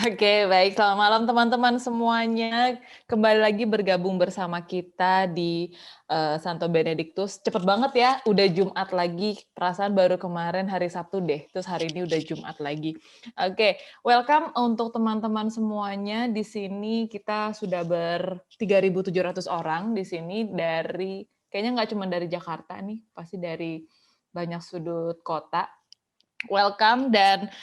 Oke, baik. Selamat malam teman-teman semuanya. Kembali lagi bergabung bersama kita di Santo Benedictus. Cepet banget ya, udah Jumat lagi. Perasaan baru kemarin hari Sabtu deh, terus hari ini udah Jumat lagi. Oke, welcome untuk teman-teman semuanya. Di sini kita sudah 3.700 orang di sini dari, kayaknya nggak cuma dari Jakarta nih, pasti dari banyak sudut kota. Welcome dan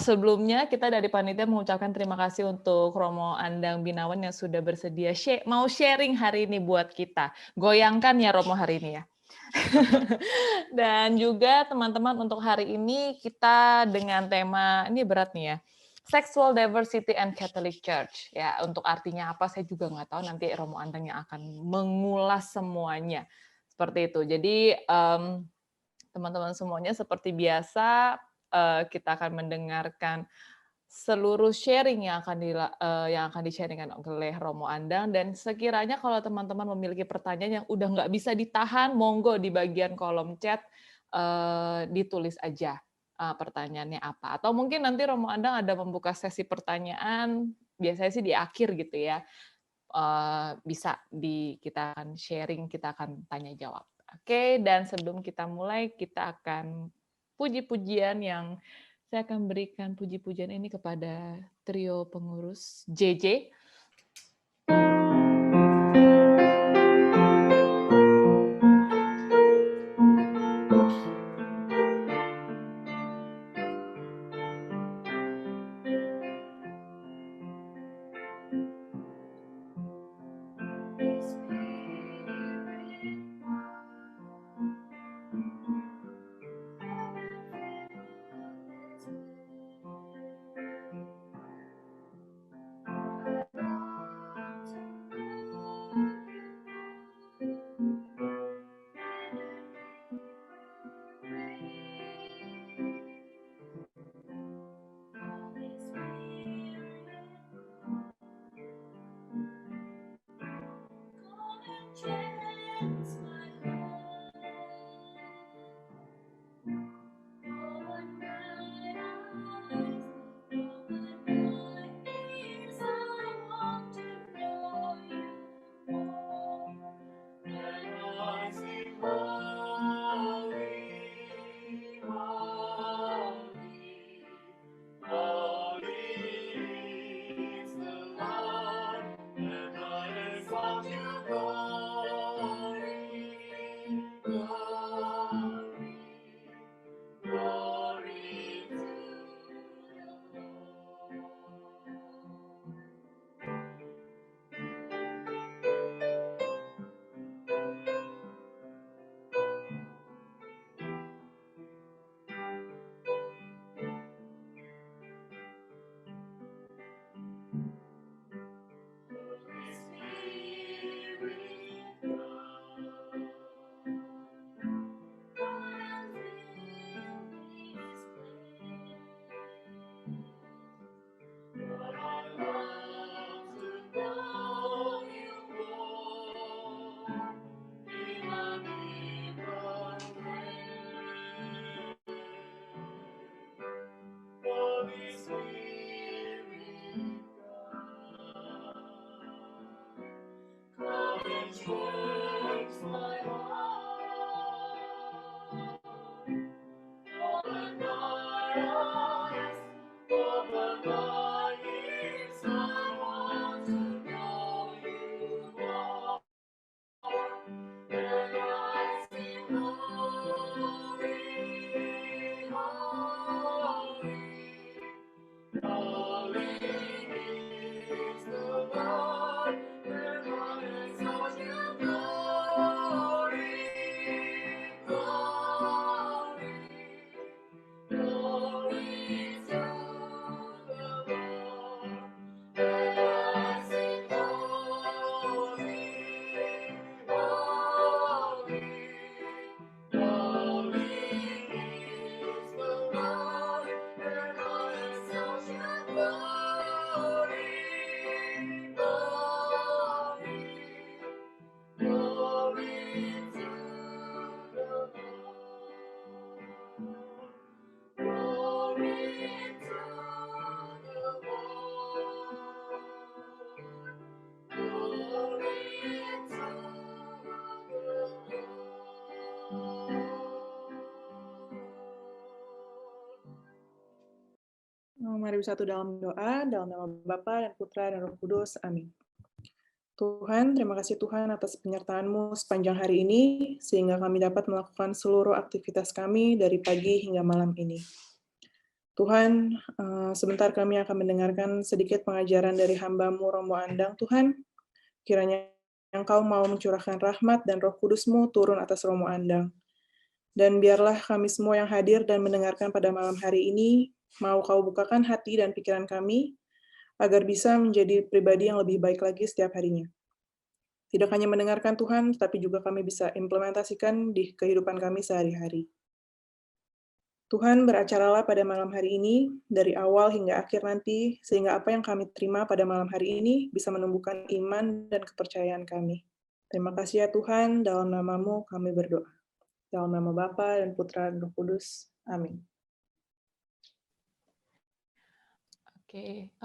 sebelumnya kita dari panitia mengucapkan terima kasih untuk Romo Andang Binawan yang sudah bersedia mau sharing hari ini buat kita. Goyangkan ya Romo hari ini ya. Dan juga teman-teman untuk hari ini kita dengan tema, ini berat nih ya, Sexual Diversity and Catholic Church. Ya, untuk artinya apa saya juga nggak tahu, nanti Romo Andang yang akan mengulas semuanya. Seperti itu. Jadi teman-teman semuanya seperti biasa kita akan mendengarkan seluruh sharing yang akan di-sharingkan oleh Romo Andang, dan sekiranya kalau teman-teman memiliki pertanyaan yang udah nggak bisa ditahan, monggo di bagian kolom chat ditulis aja pertanyaannya apa. Atau mungkin nanti Romo Andang ada membuka sesi pertanyaan, biasanya sih di akhir gitu ya. Bisa kita akan sharing, kita akan tanya jawab. Oke, dan sebelum kita mulai, kita akan puji-pujian yang saya akan berikan puji-pujian ini kepada trio pengurus JJ. Mari bersatu dalam doa, dalam nama Bapa dan Putra dan Roh Kudus. Amin. Tuhan, terima kasih Tuhan atas penyertaan-Mu sepanjang hari ini, sehingga kami dapat melakukan seluruh aktivitas kami dari pagi hingga malam ini. Tuhan, sebentar kami akan mendengarkan sedikit pengajaran dari hamba-Mu Romo Andang. Tuhan, kiranya Engkau mau mencurahkan rahmat dan Roh Kudus-Mu turun atas Romo Andang. Dan biarlah kami semua yang hadir dan mendengarkan pada malam hari ini, mau Kau bukakan hati dan pikiran kami, agar bisa menjadi pribadi yang lebih baik lagi setiap harinya. Tidak hanya mendengarkan Tuhan, tapi juga kami bisa implementasikan di kehidupan kami sehari-hari. Tuhan, beracaralah pada malam hari ini, dari awal hingga akhir nanti, sehingga apa yang kami terima pada malam hari ini bisa menumbuhkan iman dan kepercayaan kami. Terima kasih ya Tuhan, dalam nama-Mu kami berdoa. Dalam nama Bapa dan Putra dan Roh Kudus. Amin.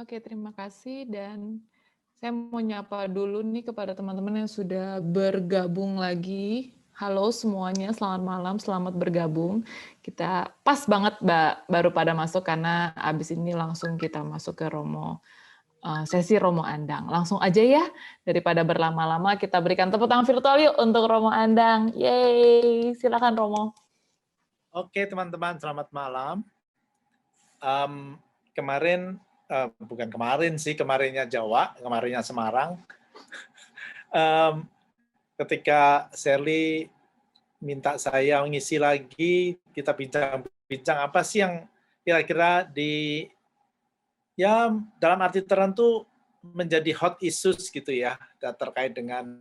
Oke, terima kasih, dan saya mau nyapa dulu nih kepada teman-teman yang sudah bergabung lagi. Halo semuanya, selamat malam, selamat bergabung. Kita pas banget baru pada masuk karena abis ini langsung kita masuk ke sesi Romo Andang. Langsung aja ya, daripada berlama-lama kita berikan tepuk tangan virtual yuk untuk Romo Andang. Yeay, silakan Romo. Oke teman-teman, selamat malam. Bukan kemarin sih, kemarinnya Jawa, kemarinnya Semarang. Ketika Sherly minta saya mengisi lagi, kita bincang-bincang apa sih yang kira-kira dalam arti tertentu menjadi hot issues gitu ya, terkait dengan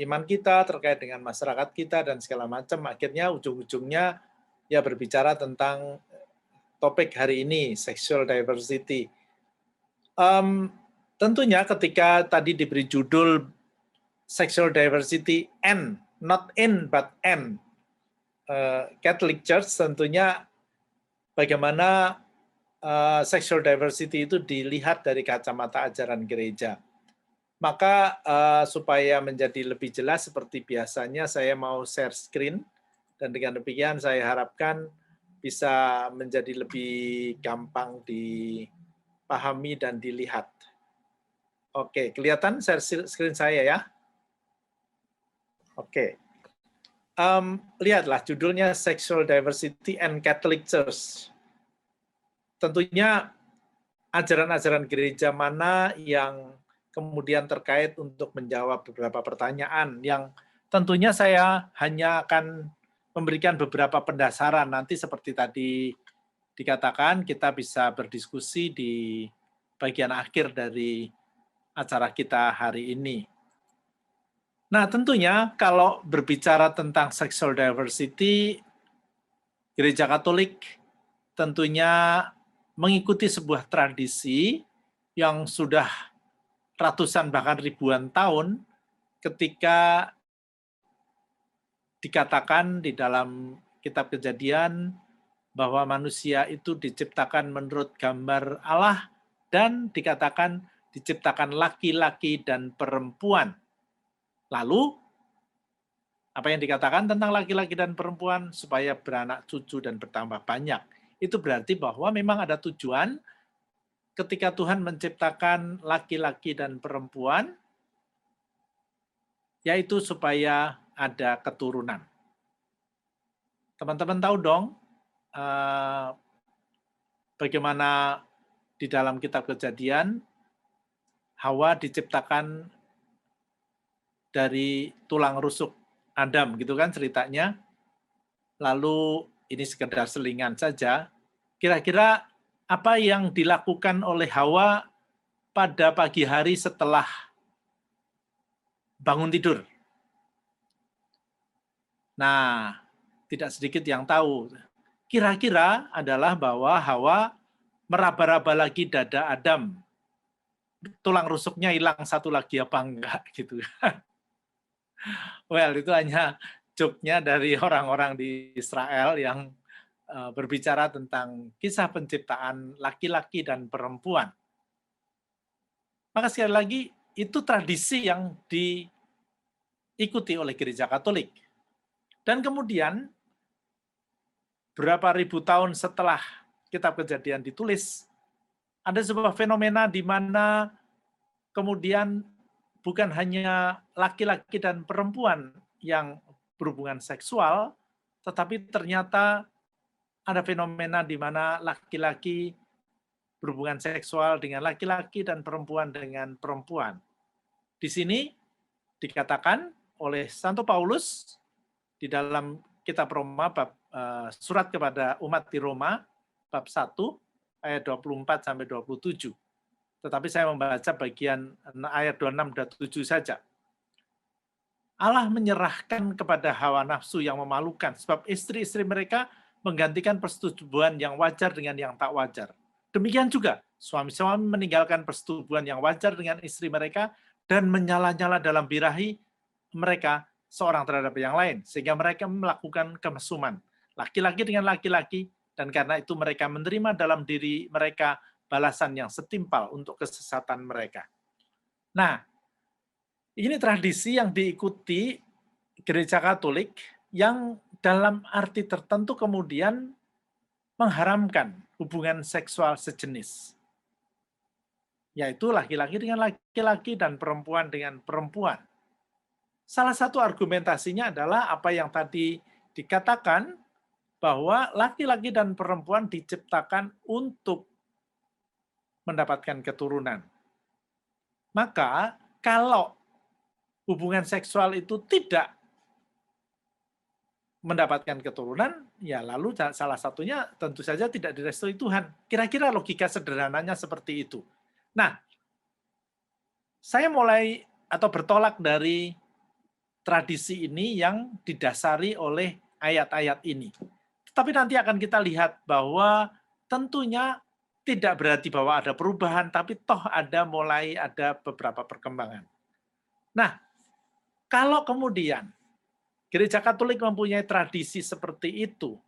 iman kita, terkait dengan masyarakat kita dan segala macam. Akhirnya ujung-ujungnya ya berbicara tentang topik hari ini, sexual diversity. Tentunya ketika tadi diberi judul sexual diversity and, not in but and, Catholic Church, tentunya bagaimana sexual diversity itu dilihat dari kacamata ajaran gereja. Maka supaya menjadi lebih jelas seperti biasanya saya mau share screen, dan dengan demikian saya harapkan bisa menjadi lebih gampang dipahami dan dilihat. Oke, kelihatan share screen saya ya? Oke. Lihatlah judulnya Sexual Diversity and Catholic Church. Tentunya ajaran-ajaran gereja mana yang kemudian terkait untuk menjawab beberapa pertanyaan yang tentunya saya hanya akan memberikan beberapa pendasaran. Nanti seperti tadi dikatakan, kita bisa berdiskusi di bagian akhir dari acara kita hari ini. Nah, tentunya kalau berbicara tentang sexual diversity, Gereja Katolik tentunya mengikuti sebuah tradisi yang sudah ratusan bahkan ribuan tahun, ketika dikatakan di dalam kitab Kejadian bahwa manusia itu diciptakan menurut gambar Allah dan dikatakan diciptakan laki-laki dan perempuan. Lalu apa yang dikatakan tentang laki-laki dan perempuan supaya beranak cucu dan bertambah banyak. Itu berarti bahwa memang ada tujuan ketika Tuhan menciptakan laki-laki dan perempuan, yaitu supaya ada keturunan. Teman-teman tahu dong bagaimana di dalam kitab Kejadian Hawa diciptakan dari tulang rusuk Adam, gitu kan ceritanya. Lalu ini sekedar selingan saja. Kira-kira apa yang dilakukan oleh Hawa pada pagi hari setelah bangun tidur? Nah, tidak sedikit yang tahu. Kira-kira adalah bahwa Hawa meraba-raba lagi dada Adam. Tulang rusuknya hilang satu lagi apa enggak gitu. Well, itu hanya joke-nya dari orang-orang di Israel yang berbicara tentang kisah penciptaan laki-laki dan perempuan. Maka sekali lagi, itu tradisi yang diikuti oleh Gereja Katolik. Dan kemudian, berapa ribu tahun setelah Kitab Kejadian ditulis, ada sebuah fenomena di mana kemudian bukan hanya laki-laki dan perempuan yang berhubungan seksual, tetapi ternyata ada fenomena di mana laki-laki berhubungan seksual dengan laki-laki dan perempuan dengan perempuan. Di sini dikatakan oleh Santo Paulus di dalam kitab Roma, surat kepada umat di Roma, bab 1, ayat 24 sampai 27. Tetapi saya membaca bagian ayat 26 dan 7 saja. Allah menyerahkan kepada hawa nafsu yang memalukan, sebab istri-istri mereka menggantikan persetubuhan yang wajar dengan yang tak wajar. Demikian juga, suami-suami meninggalkan persetubuhan yang wajar dengan istri mereka dan menyala-nyala dalam birahi mereka seorang terhadap yang lain, sehingga mereka melakukan kemesuman. Laki-laki dengan laki-laki, dan karena itu mereka menerima dalam diri mereka balasan yang setimpal untuk kesesatan mereka. Nah, ini tradisi yang diikuti Gereja Katolik yang dalam arti tertentu kemudian mengharamkan hubungan seksual sejenis, yaitu laki-laki dengan laki-laki dan perempuan dengan perempuan. Salah satu argumentasinya adalah apa yang tadi dikatakan, bahwa laki-laki dan perempuan diciptakan untuk mendapatkan keturunan. Maka kalau hubungan seksual itu tidak mendapatkan keturunan, ya lalu salah satunya tentu saja tidak direstui Tuhan. Kira-kira logika sederhananya seperti itu. Nah, saya mulai atau bertolak dari tradisi ini yang didasari oleh ayat-ayat ini. Tetapi nanti akan kita lihat bahwa tentunya tidak berarti bahwa ada perubahan, tapi toh mulai ada beberapa perkembangan. Nah, kalau kemudian Gereja Katolik mempunyai tradisi seperti itu,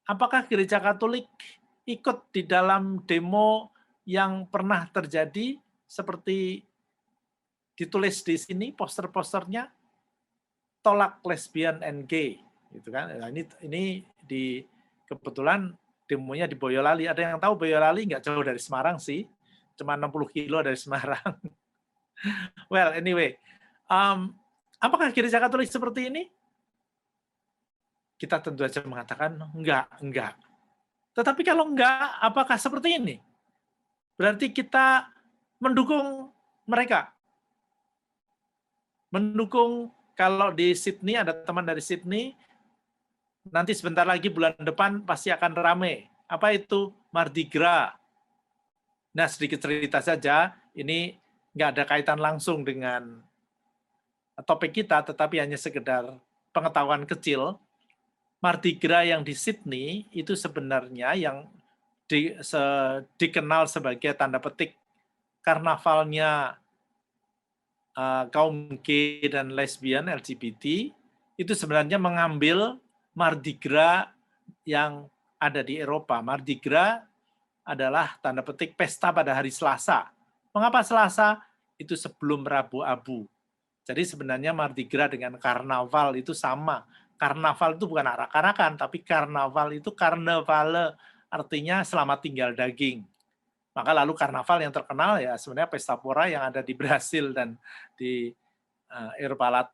apakah Gereja Katolik ikut di dalam demo yang pernah terjadi seperti ditulis di sini poster-posternya, tolak lesbian and gay, gitu kan? Nah, ini di kebetulan demonya di Boyolali. Ada yang tahu Boyolali? Nggak jauh dari Semarang sih, cuma 60 kilo dari Semarang. Well, anyway, apakah Gereja Katolik seperti ini? Kita tentu saja mengatakan enggak. Tetapi kalau enggak, apakah seperti ini? Berarti kita mendukung mereka. Mendukung, kalau di Sydney, ada teman dari Sydney, nanti sebentar lagi bulan depan pasti akan ramai. Apa itu? Mardi Gras. Nah, sedikit cerita saja, ini nggak ada kaitan langsung dengan topik kita, tetapi hanya sekedar pengetahuan kecil. Mardi Gras yang di Sydney itu sebenarnya yang dikenal sebagai tanda petik karnavalnya kaum gay dan lesbian LGBT, itu sebenarnya mengambil Mardi Gras yang ada di Eropa. Mardi Gras adalah tanda petik pesta pada hari Selasa. Mengapa Selasa? Itu sebelum Rabu Abu. Jadi sebenarnya Mardi Gras dengan karnaval itu sama. Karnaval itu bukan arak-arakan, tapi karnaval itu karnevale, artinya selamat tinggal daging. Maka lalu karnaval yang terkenal ya sebenarnya pesta pora yang ada di Brasil dan di Eropa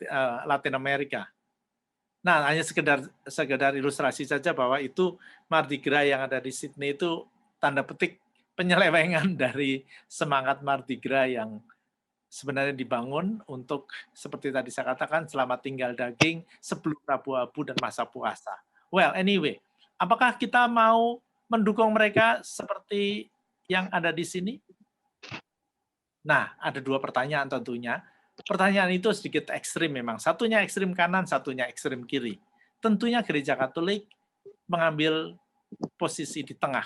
Latin Amerika. Nah, hanya sekedar ilustrasi saja bahwa itu Mardi Gras yang ada di Sydney itu tanda petik penyelewengan dari semangat Mardi Gras yang sebenarnya dibangun untuk, seperti tadi saya katakan, selamat tinggal daging sebelum Rabu Abu dan masa puasa. Well, anyway, apakah kita mau mendukung mereka seperti yang ada di sini? Nah, ada dua pertanyaan tentunya. Pertanyaan itu sedikit ekstrim memang. Satunya ekstrim kanan, satunya ekstrim kiri. Tentunya Gereja Katolik mengambil posisi di tengah.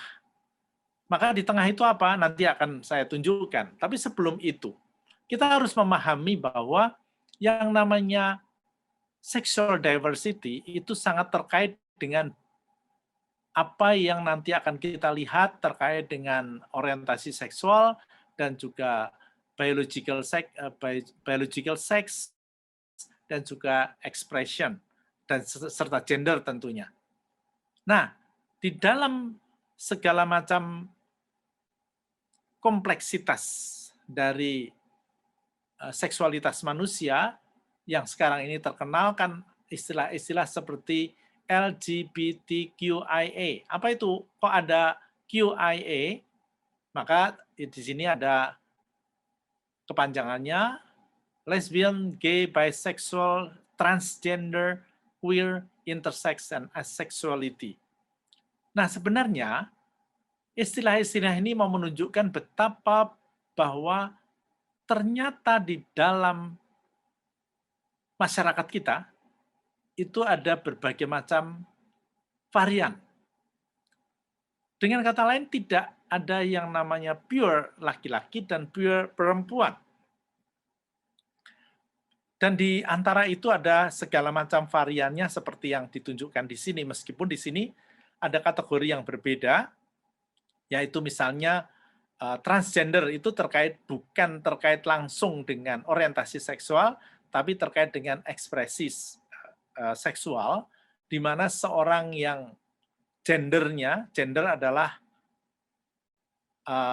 Maka di tengah itu apa? Nanti akan saya tunjukkan. Tapi sebelum itu, kita harus memahami bahwa yang namanya sexual diversity itu sangat terkait dengan apa yang nanti akan kita lihat terkait dengan orientasi seksual dan juga biological sex dan juga expression dan serta gender tentunya. Nah, di dalam segala macam kompleksitas dari seksualitas manusia yang sekarang ini terkenal kan istilah-istilah seperti LGBTQIA. Apa itu? Kok ada QIA? Maka di sini ada kepanjangannya lesbian, gay, bisexual, transgender, queer, intersex, and asexuality. Nah, sebenarnya istilah-istilah ini mau menunjukkan betapa bahwa ternyata di dalam masyarakat kita itu ada berbagai macam varian. Dengan kata lain, tidak ada yang namanya pure laki-laki dan pure perempuan. Dan di antara itu ada segala macam variannya seperti yang ditunjukkan di sini, meskipun di sini ada kategori yang berbeda, yaitu misalnya transgender itu bukan terkait langsung dengan orientasi seksual, tapi terkait dengan ekspresi seksual, di mana seorang yang gender adalah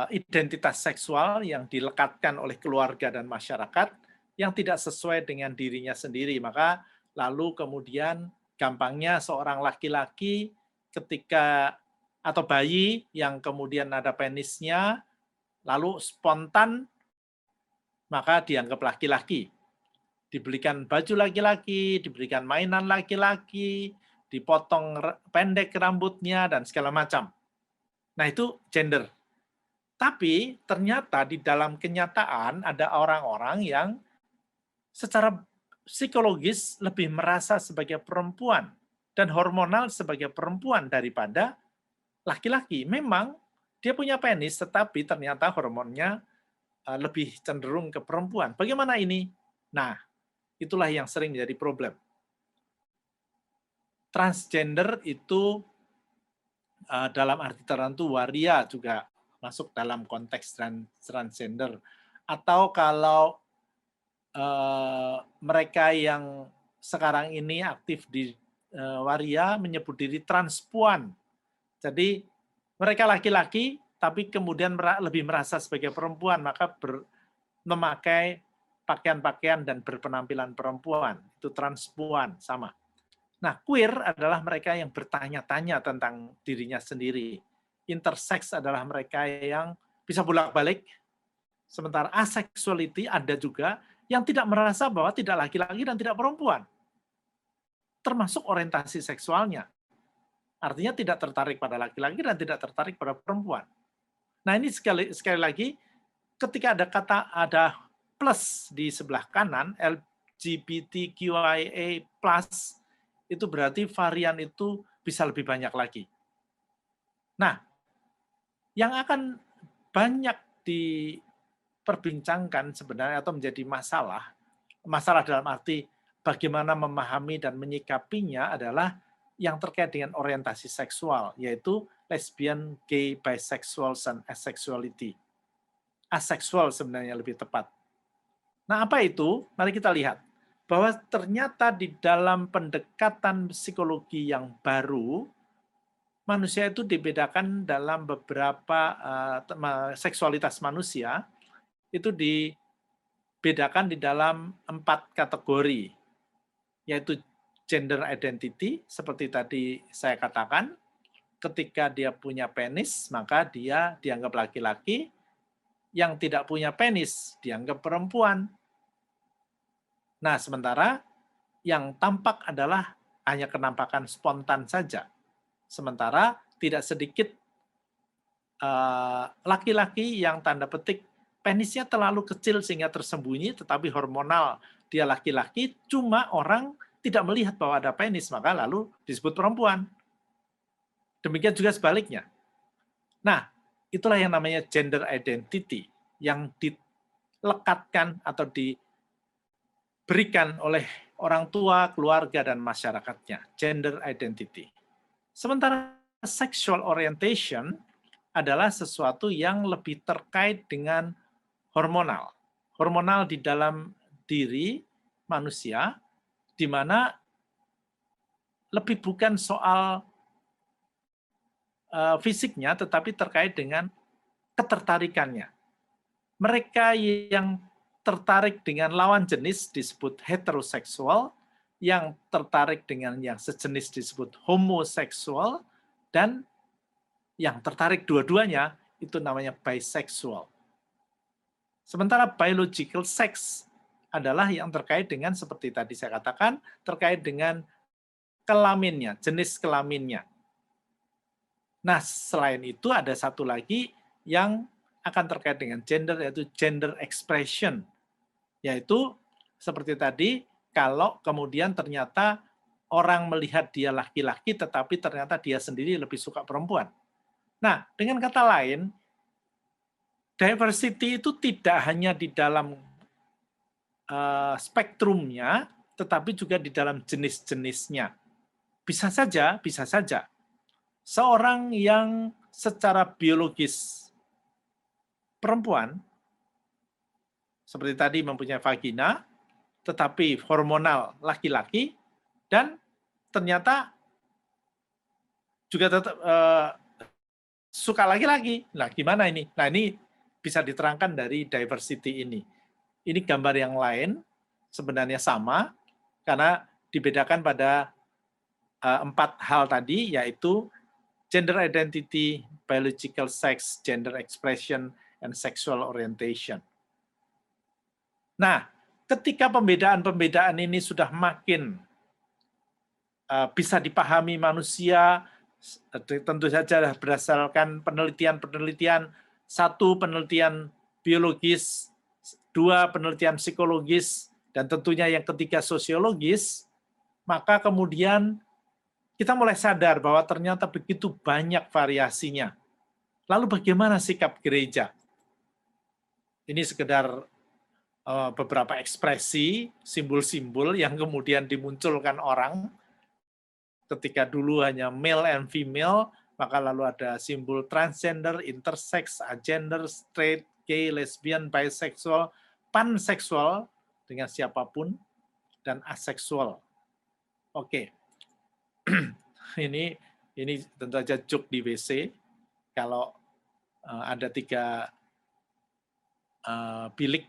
identitas seksual yang dilekatkan oleh keluarga dan masyarakat yang tidak sesuai dengan dirinya sendiri. Maka lalu kemudian gampangnya seorang laki-laki ketika atau bayi yang kemudian ada penisnya, lalu spontan maka dianggap laki-laki. Dibelikan baju laki-laki, diberikan mainan laki-laki, dipotong pendek rambutnya, dan segala macam. Nah, itu gender. Tapi ternyata di dalam kenyataan ada orang-orang yang secara psikologis lebih merasa sebagai perempuan dan hormonal sebagai perempuan daripada laki-laki. Memang dia punya penis, tetapi ternyata hormonnya lebih cenderung ke perempuan. Bagaimana ini? Nah, itulah yang sering menjadi problem. Transgender itu dalam arti tertentu waria juga masuk dalam konteks transgender. Atau kalau mereka yang sekarang ini aktif di waria menyebut diri transpuan. Jadi mereka laki-laki tapi kemudian lebih merasa sebagai perempuan, maka memakai pakaian-pakaian dan berpenampilan perempuan. Itu transpuan, sama. Nah, queer adalah mereka yang bertanya-tanya tentang dirinya sendiri. Intersex adalah mereka yang bisa bolak-balik. Sementara asexuality ada juga yang tidak merasa bahwa tidak laki-laki dan tidak perempuan. Termasuk orientasi seksualnya. Artinya tidak tertarik pada laki-laki dan tidak tertarik pada perempuan. Nah, ini sekali lagi, ketika ada plus di sebelah kanan, LGBTQIA+, itu berarti varian itu bisa lebih banyak lagi. Nah, yang akan banyak diperbincangkan sebenarnya atau menjadi masalah dalam arti bagaimana memahami dan menyikapinya adalah yang terkait dengan orientasi seksual, yaitu lesbian, gay, bisexual, dan asexuality. Aseksual sebenarnya lebih tepat. Nah, apa itu? Mari kita lihat bahwa ternyata di dalam pendekatan psikologi yang baru, manusia itu dibedakan dalam beberapa seksualitas manusia, itu dibedakan di dalam 4 kategori, yaitu gender identity, seperti tadi saya katakan, ketika dia punya penis, maka dia dianggap laki-laki, yang tidak punya penis dianggap perempuan. Nah, sementara yang tampak adalah hanya kenampakan spontan saja. Sementara tidak sedikit laki-laki yang tanda petik penisnya terlalu kecil sehingga tersembunyi, tetapi hormonal dia laki-laki, cuma orang tidak melihat bahwa ada penis, maka lalu disebut perempuan. Demikian juga sebaliknya. Nah, itulah yang namanya gender identity, yang dilekatkan atau diberikan oleh orang tua, keluarga, dan masyarakatnya. Gender identity. Sementara sexual orientation adalah sesuatu yang lebih terkait dengan hormonal. Hormonal di dalam diri manusia, di mana lebih bukan soal fisiknya, tetapi terkait dengan ketertarikannya. Mereka yang tertarik dengan lawan jenis disebut heteroseksual, yang tertarik dengan yang sejenis disebut homoseksual, dan yang tertarik dua-duanya itu namanya bisexual. Sementara biological sex adalah yang terkait dengan, seperti tadi saya katakan, terkait dengan kelaminnya, jenis kelaminnya. Nah, selain itu ada satu lagi yang akan terkait dengan gender, yaitu gender expression. Yaitu seperti tadi, kalau kemudian ternyata orang melihat dia laki-laki, tetapi ternyata dia sendiri lebih suka perempuan. Nah, dengan kata lain, diversity itu tidak hanya di dalam spektrumnya, tetapi juga di dalam jenis-jenisnya. Bisa saja, seorang yang secara biologis perempuan, seperti tadi mempunyai vagina, tetapi hormonal laki-laki, dan ternyata juga tetap suka laki-laki. Nah, gimana ini? Nah, ini bisa diterangkan dari diversity ini. Ini gambar yang lain, sebenarnya sama, karena dibedakan pada 4 hal tadi, yaitu gender identity, biological sex, gender expression, and sexual orientation. Nah, ketika pembedaan-pembedaan ini sudah makin bisa dipahami manusia, tentu saja berdasarkan penelitian-penelitian, 1 penelitian biologis, 2 penelitian psikologis, dan tentunya yang ketiga sosiologis, maka kemudian kita mulai sadar bahwa ternyata begitu banyak variasinya. Lalu bagaimana sikap gereja? Ini sekedar beberapa ekspresi, simbol-simbol yang kemudian dimunculkan orang. Ketika dulu hanya male and female, maka lalu ada simbol transgender, intersex, agender, straight, gay, lesbian, bisexual, panseksual dengan siapapun, dan aseksual. Oke. Ini tentu saja joke di WC. Kalau ada 3 bilik,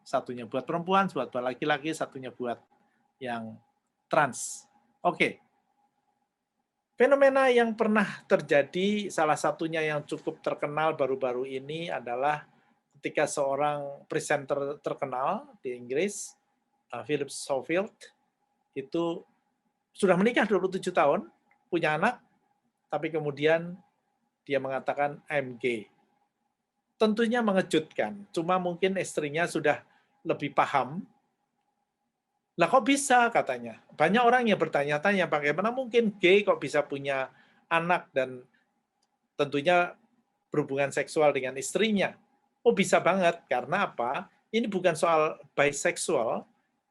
satunya buat perempuan, buat laki-laki, satunya buat yang trans. Oke. Fenomena yang pernah terjadi, salah satunya yang cukup terkenal baru-baru ini adalah ketika seorang presenter terkenal di Inggris, Philip Schofield, itu sudah menikah 27 tahun, punya anak, tapi kemudian dia mengatakan, I'm gay. Tentunya mengejutkan, cuma mungkin istrinya sudah lebih paham. Lah kok bisa katanya. Banyak orang yang bertanya-tanya, bagaimana mungkin gay kok bisa punya anak dan tentunya berhubungan seksual dengan istrinya. Oh bisa banget, karena apa? Ini bukan soal bisexual.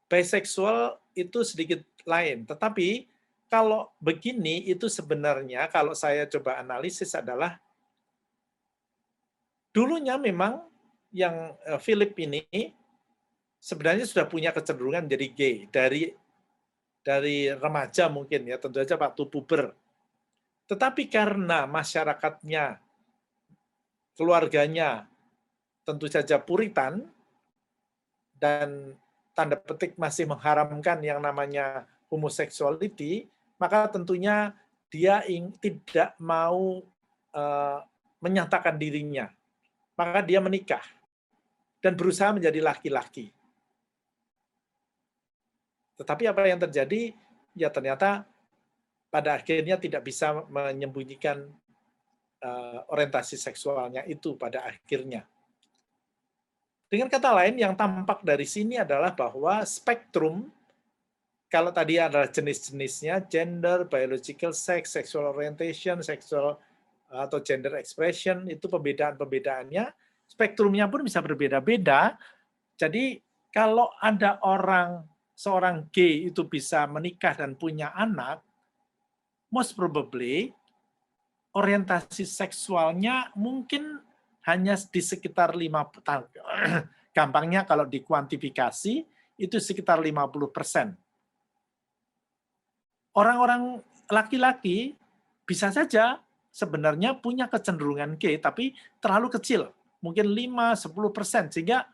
Bisexual itu sedikit lain. Tetapi kalau begini itu sebenarnya kalau saya coba analisis adalah dulunya memang yang Philip ini sebenarnya sudah punya kecenderungan menjadi gay dari remaja mungkin ya, tentu saja waktu puber. Tetapi karena masyarakatnya, keluarganya tentu saja Puritan dan tanda petik masih mengharamkan yang namanya homoseksualiti, maka tentunya dia tidak mau menyatakan dirinya. Maka dia menikah dan berusaha menjadi laki-laki. Tetapi apa yang terjadi? Ya ternyata pada akhirnya tidak bisa menyembunyikan orientasi seksualnya itu pada akhirnya. Dengan kata lain, yang tampak dari sini adalah bahwa spektrum, kalau tadi adalah jenis-jenisnya, gender, biological sex, sexual orientation, sexual atau gender expression, itu pembedaan-pembedaannya, spektrumnya pun bisa berbeda-beda. Jadi kalau ada seorang gay itu bisa menikah dan punya anak, most probably orientasi seksualnya mungkin hanya di sekitar 50%. Gampangnya kalau dikuantifikasi itu sekitar 50%. Orang-orang laki-laki bisa saja sebenarnya punya kecenderungan gay, tapi terlalu kecil, mungkin 5-10%, sehingga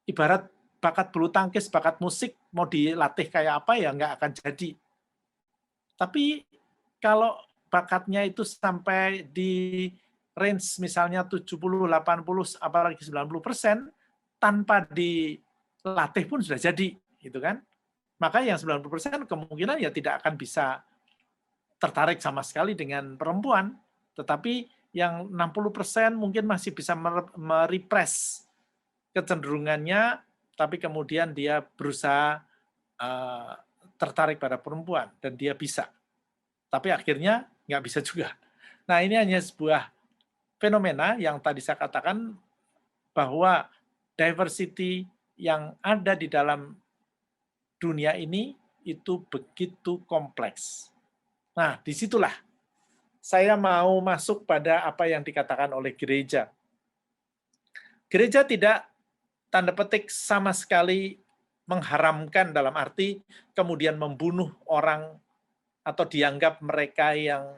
ibarat bakat bulu tangkis, bakat musik, mau dilatih kayak apa ya nggak akan jadi. Tapi kalau bakatnya itu sampai di range misalnya 70, 80, apalagi 90%, tanpa dilatih pun sudah jadi, gitu kan. Maka yang 90% kemungkinan ya tidak akan bisa tertarik sama sekali dengan perempuan, tetapi yang 60% mungkin masih bisa merepress kecenderungannya, tapi kemudian dia berusaha tertarik pada perempuan, dan dia bisa. Tapi akhirnya nggak bisa juga. Nah, ini hanya sebuah fenomena yang tadi saya katakan bahwa diversity yang ada di dalam dunia ini itu begitu kompleks. Nah, disitulah saya mau masuk pada apa yang dikatakan oleh gereja. Gereja tidak tanda petik sama sekali mengharamkan dalam arti kemudian membunuh orang atau dianggap mereka yang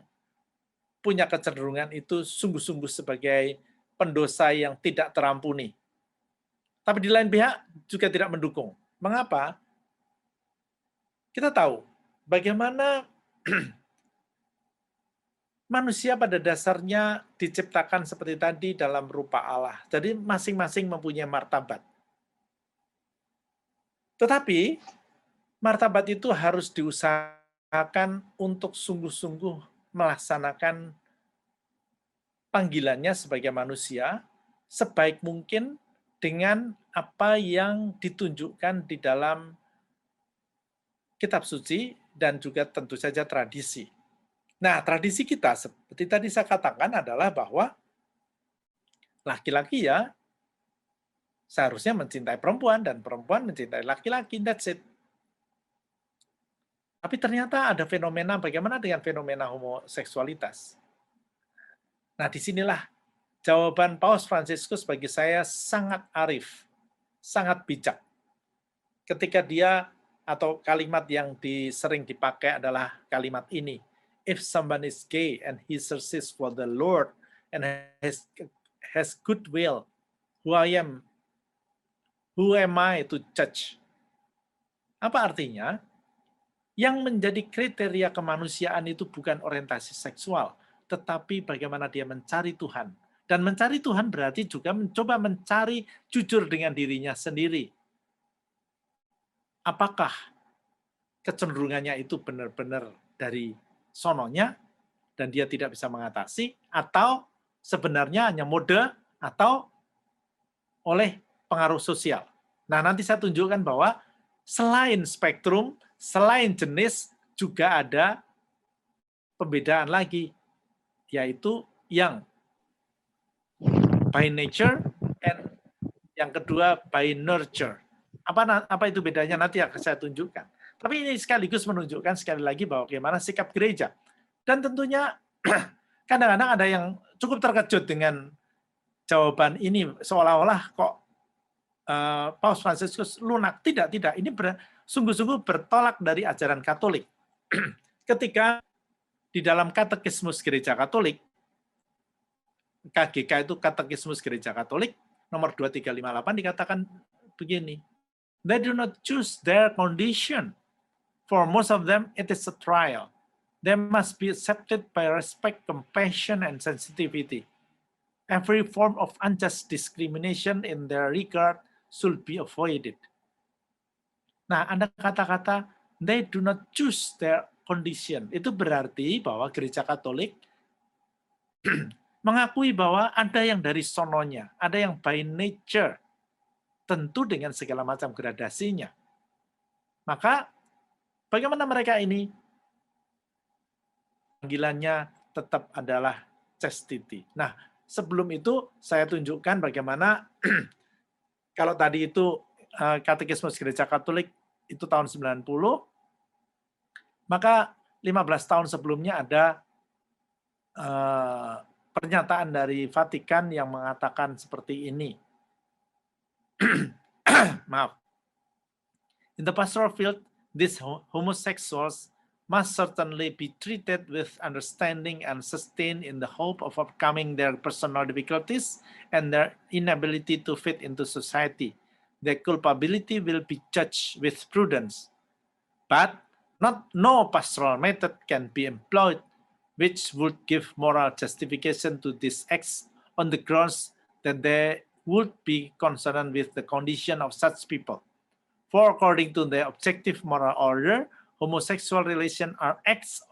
punya kecenderungan itu sungguh-sungguh sebagai pendosa yang tidak terampuni. Tapi di lain pihak juga tidak mendukung. Mengapa? Kita tahu bagaimana manusia pada dasarnya diciptakan seperti tadi dalam rupa Allah. Jadi masing-masing mempunyai martabat. Tetapi martabat itu harus diusahakan untuk sungguh-sungguh melaksanakan panggilannya sebagai manusia sebaik mungkin dengan apa yang ditunjukkan di dalam kitab suci dan juga tentu saja tradisi. Nah, tradisi kita seperti tadi saya katakan adalah bahwa laki-laki ya seharusnya mencintai perempuan dan perempuan mencintai laki-laki, that's it. Tapi ternyata ada fenomena, bagaimana dengan fenomena homoseksualitas? Nah, disinilah jawaban Paus Fransiskus bagi saya sangat arif, sangat bijak. Ketika dia, atau kalimat yang sering dipakai adalah kalimat ini, if someone is gay and he searches for the Lord and has goodwill, who am I to judge? Apa artinya? Yang menjadi kriteria kemanusiaan itu bukan orientasi seksual, tetapi bagaimana dia mencari Tuhan. Dan mencari Tuhan berarti juga mencoba mencari jujur dengan dirinya sendiri. Apakah kecenderungannya itu benar-benar dari sononya, dan dia tidak bisa mengatasi, atau sebenarnya hanya mode, atau oleh pengaruh sosial. Nah, nanti saya tunjukkan bahwa selain spektrum, selain jenis, juga ada pembedaan lagi, yaitu yang by nature, and yang kedua by nurture. Apa itu bedanya nanti akan saya tunjukkan. Tapi ini sekaligus menunjukkan sekali lagi bahwa bagaimana sikap gereja. Dan tentunya kadang-kadang ada yang cukup terkejut dengan jawaban ini, seolah-olah kok Paus Fransiskus lunak. Tidak. Ini sungguh-sungguh bertolak dari ajaran Katolik. Ketika di dalam Katekismus Gereja Katolik, KGK itu Katekismus Gereja Katolik, nomor 2358 dikatakan begini, they do not choose their condition. For most of them, it is a trial. They must be accepted by respect, compassion, and sensitivity. Every form of unjust discrimination in their regard should be avoided. Nah, ada kata-kata, they do not choose their condition. Itu berarti bahwa Gereja Katolik mengakui bahwa ada yang dari sononya, ada yang by nature, tentu dengan segala macam gradasinya. Maka, bagaimana mereka ini? Panggilannya tetap adalah chastity. Nah, sebelum itu saya tunjukkan bagaimana kalau tadi itu Katekismus Gereja Katolik itu tahun 90, maka 15 tahun sebelumnya ada pernyataan dari Vatikan yang mengatakan seperti ini. Maaf. In the pastoral field, these homosexuals must certainly be treated with understanding and sustained in the hope of overcoming their personal difficulties and their inability to fit into society. Their culpability will be judged with prudence, but no pastoral method can be employed which would give moral justification to these acts on the grounds that they would be concerned with the condition of such people. For according to the objective moral order, homosexual relations are acts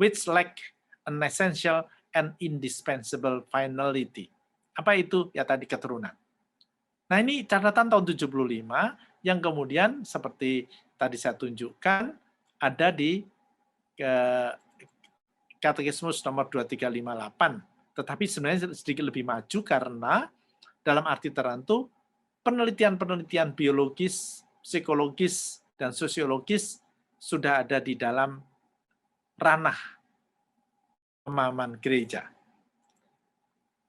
which lack an essential and indispensable finality. Apa itu? Ya tadi keturunan. Nah ini catatan tahun 75 yang kemudian seperti tadi saya tunjukkan ada di Katekismus nomor 2358. Tetapi sebenarnya sedikit lebih maju karena dalam arti tertentu penelitian-penelitian biologis, psikologis, dan sosiologis sudah ada di dalam ranah pemahaman gereja.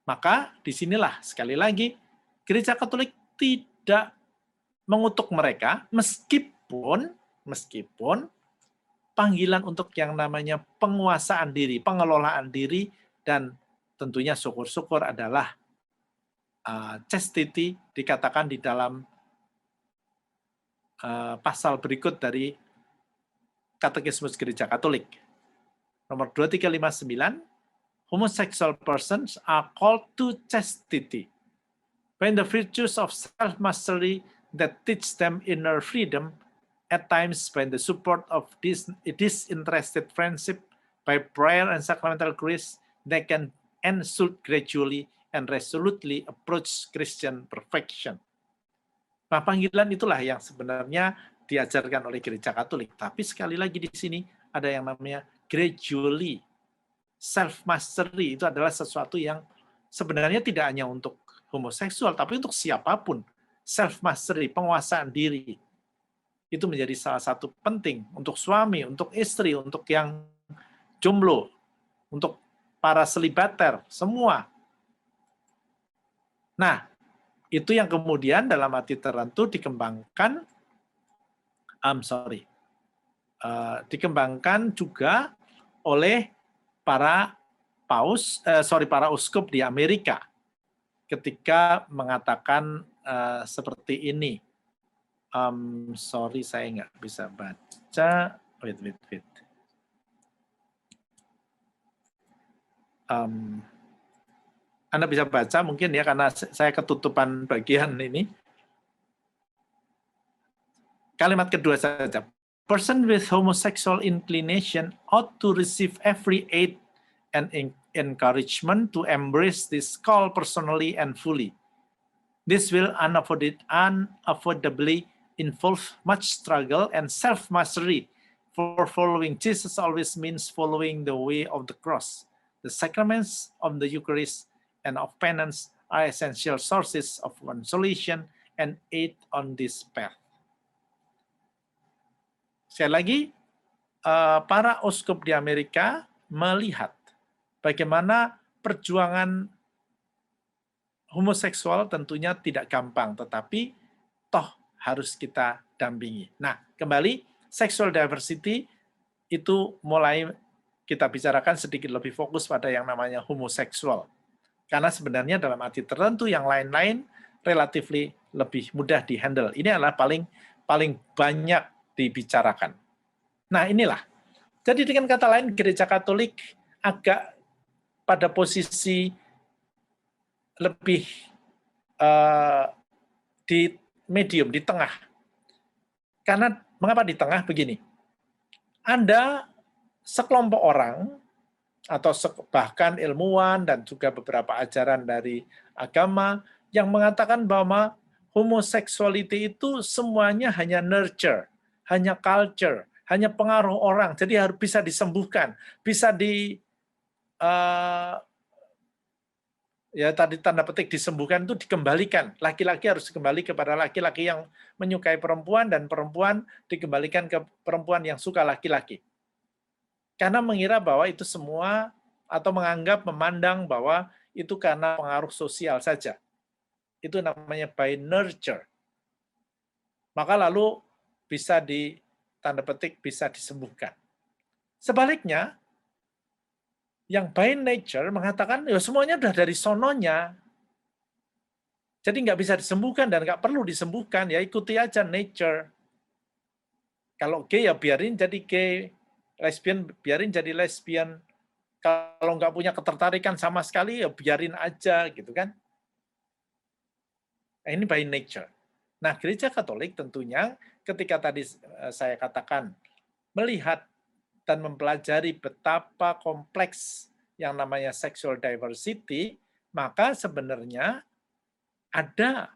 Maka disinilah sekali lagi Gereja Katolik tidak mengutuk mereka meskipun panggilan untuk yang namanya penguasaan diri, pengelolaan diri, dan tentunya syukur-syukur adalah chastity dikatakan di dalam pasal berikut dari Katekismus Gereja Katolik. Nomor 2359, homosexual persons are called to chastity. When the virtues of self-mastery that teach them inner freedom, at times by the support of disinterested friendship, by prayer and sacramental grace, they can and should gradually and resolutely approach Christian perfection. Nah, panggilan itulah yang sebenarnya diajarkan oleh Gereja Katolik. Tapi sekali lagi di sini ada yang namanya gradually. Self-mastery itu adalah sesuatu yang sebenarnya tidak hanya untuk homoseksual, tapi untuk siapapun. Self-mastery, penguasaan diri. Itu menjadi salah satu penting untuk suami, untuk istri, untuk yang jomblo, untuk para selibater, semua. Nah, itu yang kemudian dalam arti tertentu dikembangkan, dikembangkan juga oleh para para uskup di Amerika ketika mengatakan seperti ini. Saya nggak bisa baca. Wait. Anda bisa baca mungkin ya, karena saya ketutupan bagian ini. Kalimat kedua saja. Person with homosexual inclination ought to receive every aid and encouragement to embrace this call personally and fully. This will unavoidably involve much struggle and self-mastery, for following Jesus always means following the way of the cross. The sacraments of the Eucharist and of penance are essential sources of consolation and aid on this path. Sekali lagi, para uskup di Amerika melihat bagaimana perjuangan homoseksual tentunya tidak gampang, tetapi toh harus kita dampingi. Nah, kembali, sexual diversity itu mulai kita bicarakan sedikit lebih fokus pada yang namanya homoseksual. Karena sebenarnya dalam arti tertentu yang lain-lain relatif lebih mudah dihandle. Ini adalah paling banyak dibicarakan. Nah, inilah. Jadi dengan kata lain, Gereja Katolik agak pada posisi lebih di medium, di tengah. Karena mengapa di tengah? Begini. Ada sekelompok orang atau bahkan ilmuwan dan juga beberapa ajaran dari agama yang mengatakan bahwa homoseksuality itu semuanya hanya nurture, hanya culture, hanya pengaruh orang, jadi harus bisa disembuhkan, bisa ya tadi tanda petik disembuhkan itu dikembalikan. Laki-laki harus kembali kepada laki-laki yang menyukai perempuan, dan perempuan dikembalikan ke perempuan yang suka laki-laki. Karena mengira bahwa itu semua, atau memandang bahwa itu karena pengaruh sosial saja. Itu namanya by nurture. Maka lalu bisa tanda petik bisa disembuhkan. Sebaliknya, yang by nature mengatakan ya semuanya udah dari sononya. Jadi nggak bisa disembuhkan dan nggak perlu disembuhkan, ya ikuti aja nature. Kalau gay ya biarin jadi gay, lesbian biarin jadi lesbian. Kalau nggak punya ketertarikan sama sekali ya biarin aja gitu kan. Nah, ini by nature. Nah, Gereja Katolik tentunya ketika tadi saya katakan melihat dan mempelajari betapa kompleks yang namanya sexual diversity, maka sebenarnya ada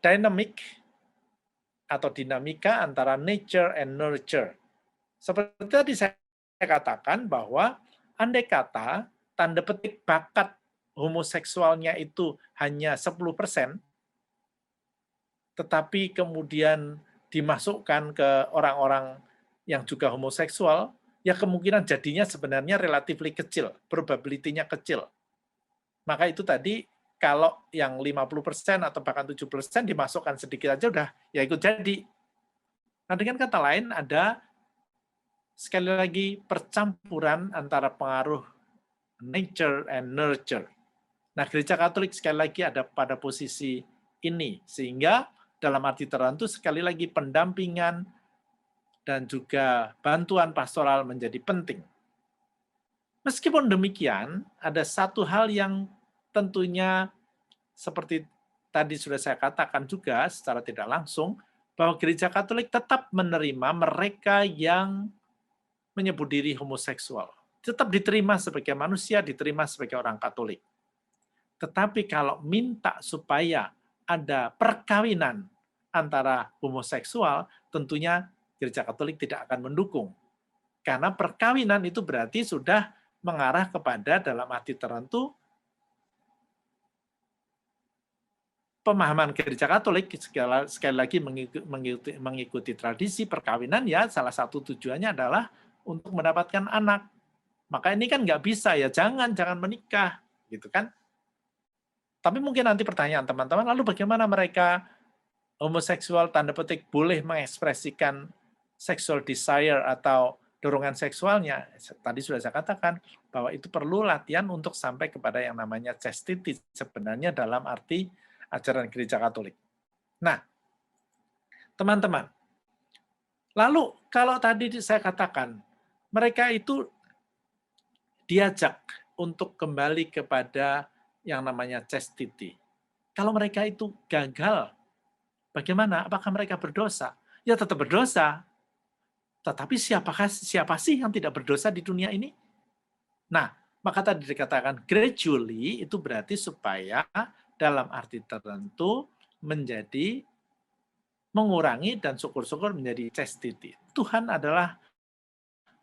dynamic atau dinamika antara nature and nurture. Seperti tadi saya katakan bahwa andai kata tanda petik bakat homoseksualnya itu hanya 10%, tetapi kemudian dimasukkan ke orang-orang yang juga homoseksual, ya kemungkinan jadinya sebenarnya relatif kecil, probability-nya kecil. Maka itu tadi kalau yang 50% atau bahkan 70% dimasukkan sedikit aja udah ya ikut jadi. Nah, dengan kata lain ada sekali lagi percampuran antara pengaruh nature and nurture. Nah, Gereja Katolik sekali lagi ada pada posisi ini, sehingga dalam arti tertentu sekali lagi pendampingan dan juga bantuan pastoral menjadi penting. Meskipun demikian, ada satu hal yang tentunya seperti tadi sudah saya katakan juga secara tidak langsung, bahwa Gereja Katolik tetap menerima mereka yang menyebut diri homoseksual. Tetap diterima sebagai manusia, diterima sebagai orang Katolik. Tetapi kalau minta supaya ada perkawinan antara homoseksual, tentunya Gereja Katolik tidak akan mendukung. Karena perkawinan itu berarti sudah mengarah kepada dalam arti tertentu pemahaman Gereja Katolik sekali lagi mengikuti tradisi perkawinan, ya salah satu tujuannya adalah untuk mendapatkan anak. Maka ini kan nggak bisa, ya jangan menikah, gitu kan. Tapi mungkin nanti pertanyaan teman-teman, lalu bagaimana mereka homoseksual tanda petik boleh mengekspresikan sexual desire atau dorongan seksualnya? Tadi sudah saya katakan bahwa itu perlu latihan untuk sampai kepada yang namanya chastity sebenarnya dalam arti ajaran Gereja Katolik. Nah, teman-teman, lalu kalau tadi saya katakan mereka itu diajak untuk kembali kepada yang namanya chastity. Kalau mereka itu gagal, bagaimana? Apakah mereka berdosa? Ya tetap berdosa. Tetapi siapa sih yang tidak berdosa di dunia ini? Nah, maka tadi dikatakan gradually itu berarti supaya dalam arti tertentu menjadi mengurangi dan syukur-syukur menjadi chastity. Tuhan adalah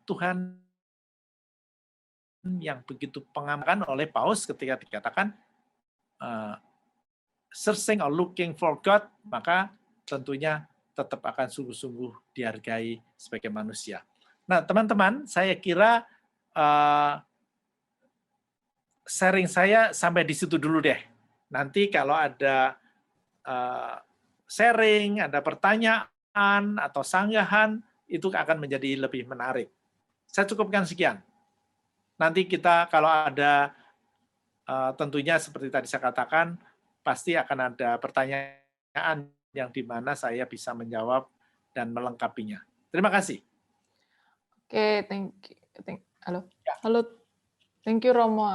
Tuhan yang begitu pengamatan oleh Paus ketika dikatakan searching or looking for God, maka tentunya tetap akan sungguh-sungguh dihargai sebagai manusia. Nah, teman-teman, saya kira sharing saya sampai di situ dulu deh. Nanti kalau ada sharing, ada pertanyaan atau sanggahan, itu akan menjadi lebih menarik. Saya cukupkan sekian. Nanti kita kalau ada tentunya seperti tadi saya katakan, pasti akan ada pertanyaan yang di mana saya bisa menjawab dan melengkapinya. Terima kasih. Oke, halo. Ya. Halo. Thank you Romo.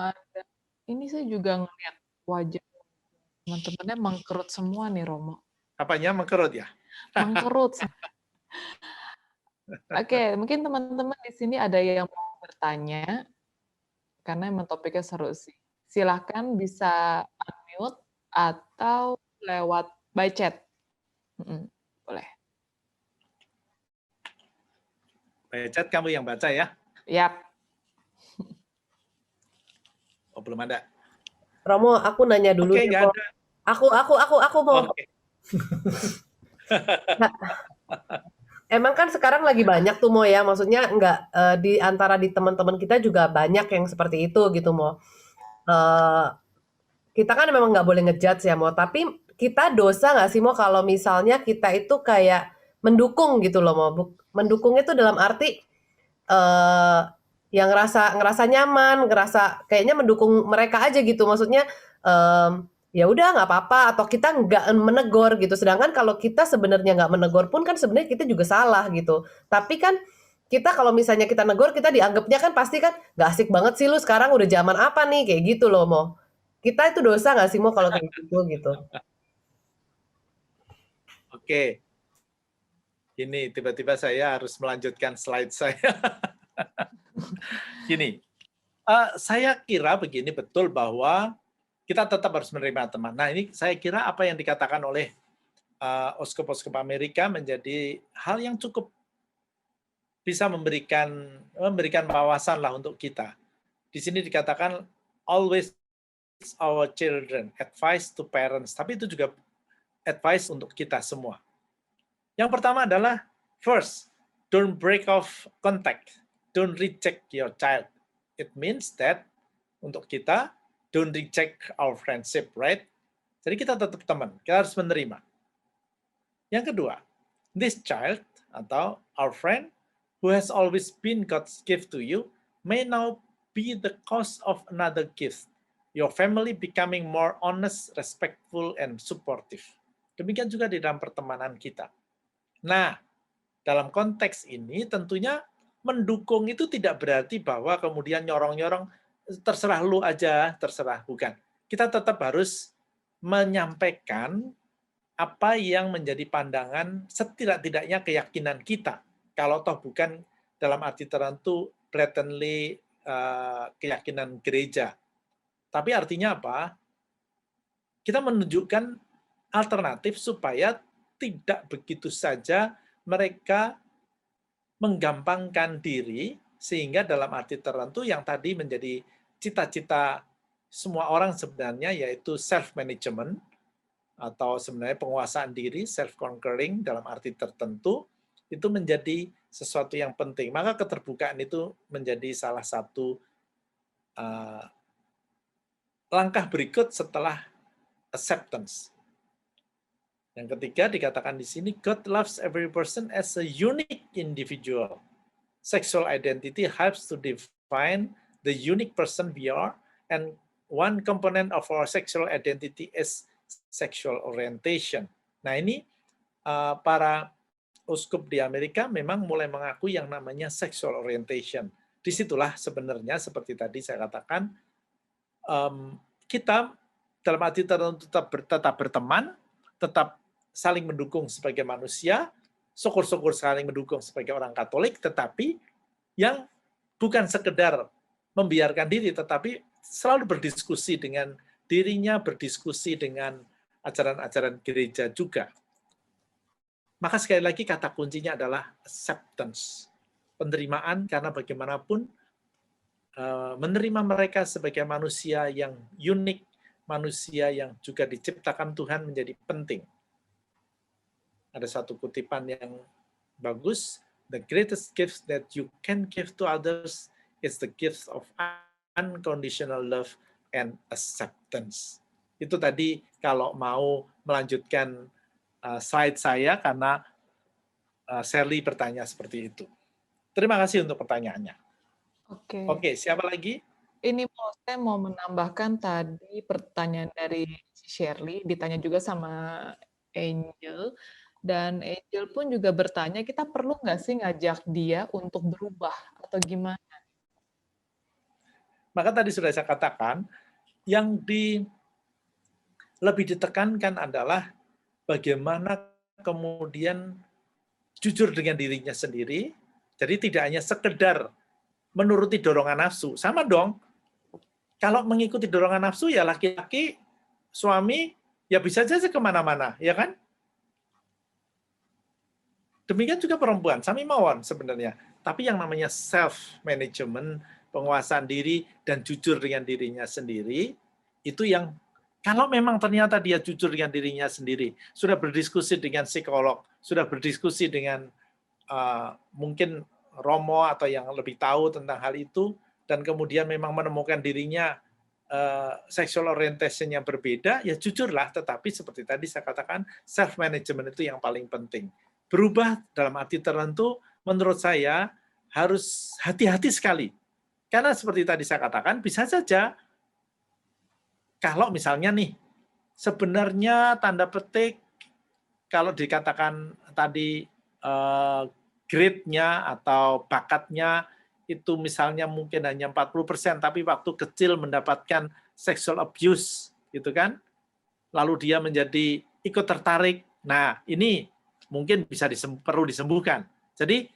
Ini saya juga ngeliat wajah teman-temannya mengkerut semua nih Romo. Apanya mengkerut ya? Mengkerut. Oke, mungkin teman-teman di sini ada yang mau bertanya, karena emang topiknya seru sih. Silahkan bisa unmute atau lewat by chat. Boleh. By chat kamu yang baca ya? Yap. Oh, belum ada. Romo, aku nanya dulu. Oke, nggak ada. Aku mau. Okay. Nah, emang kan sekarang lagi banyak tuh Mo ya, maksudnya nggak di antara di teman-teman kita juga banyak yang seperti itu gitu Mo. Kita kan memang nggak boleh ngejudge ya Mo, tapi kita dosa nggak sih Mo kalau misalnya kita itu kayak mendukung gitu loh, mendukung itu dalam arti yang ngerasa nyaman, ngerasa kayaknya mendukung mereka aja gitu. Maksudnya ya udah nggak apa-apa, atau kita nggak menegur gitu. Sedangkan kalau kita sebenarnya nggak menegur pun kan sebenarnya kita juga salah gitu. Tapi kan kita kalau misalnya kita negor, kita dianggapnya kan pasti kan nggak asik banget sih lu sekarang, udah zaman apa nih, kayak gitu loh Mo. Kita itu dosa nggak sih Mo kalau kayak gitu? Oke, ini tiba-tiba saya harus melanjutkan slide saya. Gini, saya kira begini, betul bahwa kita tetap harus menerima teman. Nah, ini saya kira apa yang dikatakan oleh Uskup-Uskup Amerika menjadi hal yang cukup bisa memberikan wawasan lah untuk kita. Di sini dikatakan always our children, advice to parents, tapi itu juga advice untuk kita semua. Yang pertama adalah first, don't break off contact, don't reject your child. It means that untuk kita, don't reject our friendship, right? Jadi kita tetap teman, kita harus menerima. Yang kedua, this child atau our friend who has always been God's gift to you may now be the cause of another gift. Your family becoming more honest, respectful, and supportive. Demikian juga di dalam pertemanan kita. Nah, dalam konteks ini tentunya mendukung itu tidak berarti bahwa kemudian nyorong-nyorong terserah lu aja, terserah, bukan. Kita tetap harus menyampaikan apa yang menjadi pandangan setidak-tidaknya keyakinan kita. Kalau toh bukan dalam arti tertentu blatantly keyakinan gereja. Tapi artinya apa? Kita menunjukkan alternatif supaya tidak begitu saja mereka menggampangkan diri, sehingga dalam arti tertentu yang tadi menjadi cita-cita semua orang sebenarnya, yaitu self-management, atau sebenarnya penguasaan diri, self-conquering dalam arti tertentu, itu menjadi sesuatu yang penting. Maka keterbukaan itu menjadi salah satu langkah berikut setelah acceptance. Yang ketiga dikatakan di sini, God loves every person as a unique individual. Sexual identity helps to define the unique person we are, and one component of our sexual identity is sexual orientation. Nah, ini para uskup di Amerika memang mulai mengakui yang namanya sexual orientation. Disitulah sebenarnya seperti tadi saya katakan, kita dalam arti tertentu tetap berteman, tetap saling mendukung sebagai manusia, syukur-syukur saling mendukung sebagai orang Katolik, tetapi yang bukan sekedar membiarkan diri, tetapi selalu berdiskusi dengan dirinya, berdiskusi dengan ajaran-ajaran gereja juga. Maka sekali lagi kata kuncinya adalah acceptance, penerimaan, karena bagaimanapun menerima mereka sebagai manusia yang unik, manusia yang juga diciptakan Tuhan menjadi penting. Ada satu kutipan yang bagus, the greatest gift that you can give to others is the gift of unconditional love and acceptance. Itu tadi kalau mau melanjutkan slide saya, karena Shirley bertanya seperti itu. Terima kasih untuk pertanyaannya. Oke, siapa lagi? Ini saya mau menambahkan tadi pertanyaan dari Shirley, ditanya juga sama Angel, dan Angel pun juga bertanya, kita perlu nggak sih ngajak dia untuk berubah atau gimana? Maka tadi sudah saya katakan, yang lebih ditekankan adalah bagaimana kemudian jujur dengan dirinya sendiri, jadi tidak hanya sekedar menuruti dorongan nafsu. Sama dong, kalau mengikuti dorongan nafsu ya laki-laki, suami, ya bisa saja kemana-mana, ya kan? Demikian juga perempuan, sami mawon sebenarnya. Tapi yang namanya self-management, penguasaan diri, dan jujur dengan dirinya sendiri, itu yang kalau memang ternyata dia jujur dengan dirinya sendiri, sudah berdiskusi dengan psikolog, sudah berdiskusi dengan mungkin Romo atau yang lebih tahu tentang hal itu, dan kemudian memang menemukan dirinya sexual orientation yang berbeda, ya jujurlah, tetapi seperti tadi saya katakan, self-management itu yang paling penting. berubah dalam arti tertentu, menurut saya harus hati-hati sekali. Karena seperti tadi saya katakan, bisa saja kalau misalnya nih, sebenarnya tanda petik, kalau dikatakan tadi grade-nya atau bakatnya itu misalnya mungkin hanya 40%, tapi waktu kecil mendapatkan sexual abuse, gitu kan? Lalu dia menjadi ikut tertarik. Nah, ini mungkin bisa perlu disembuhkan. Jadi,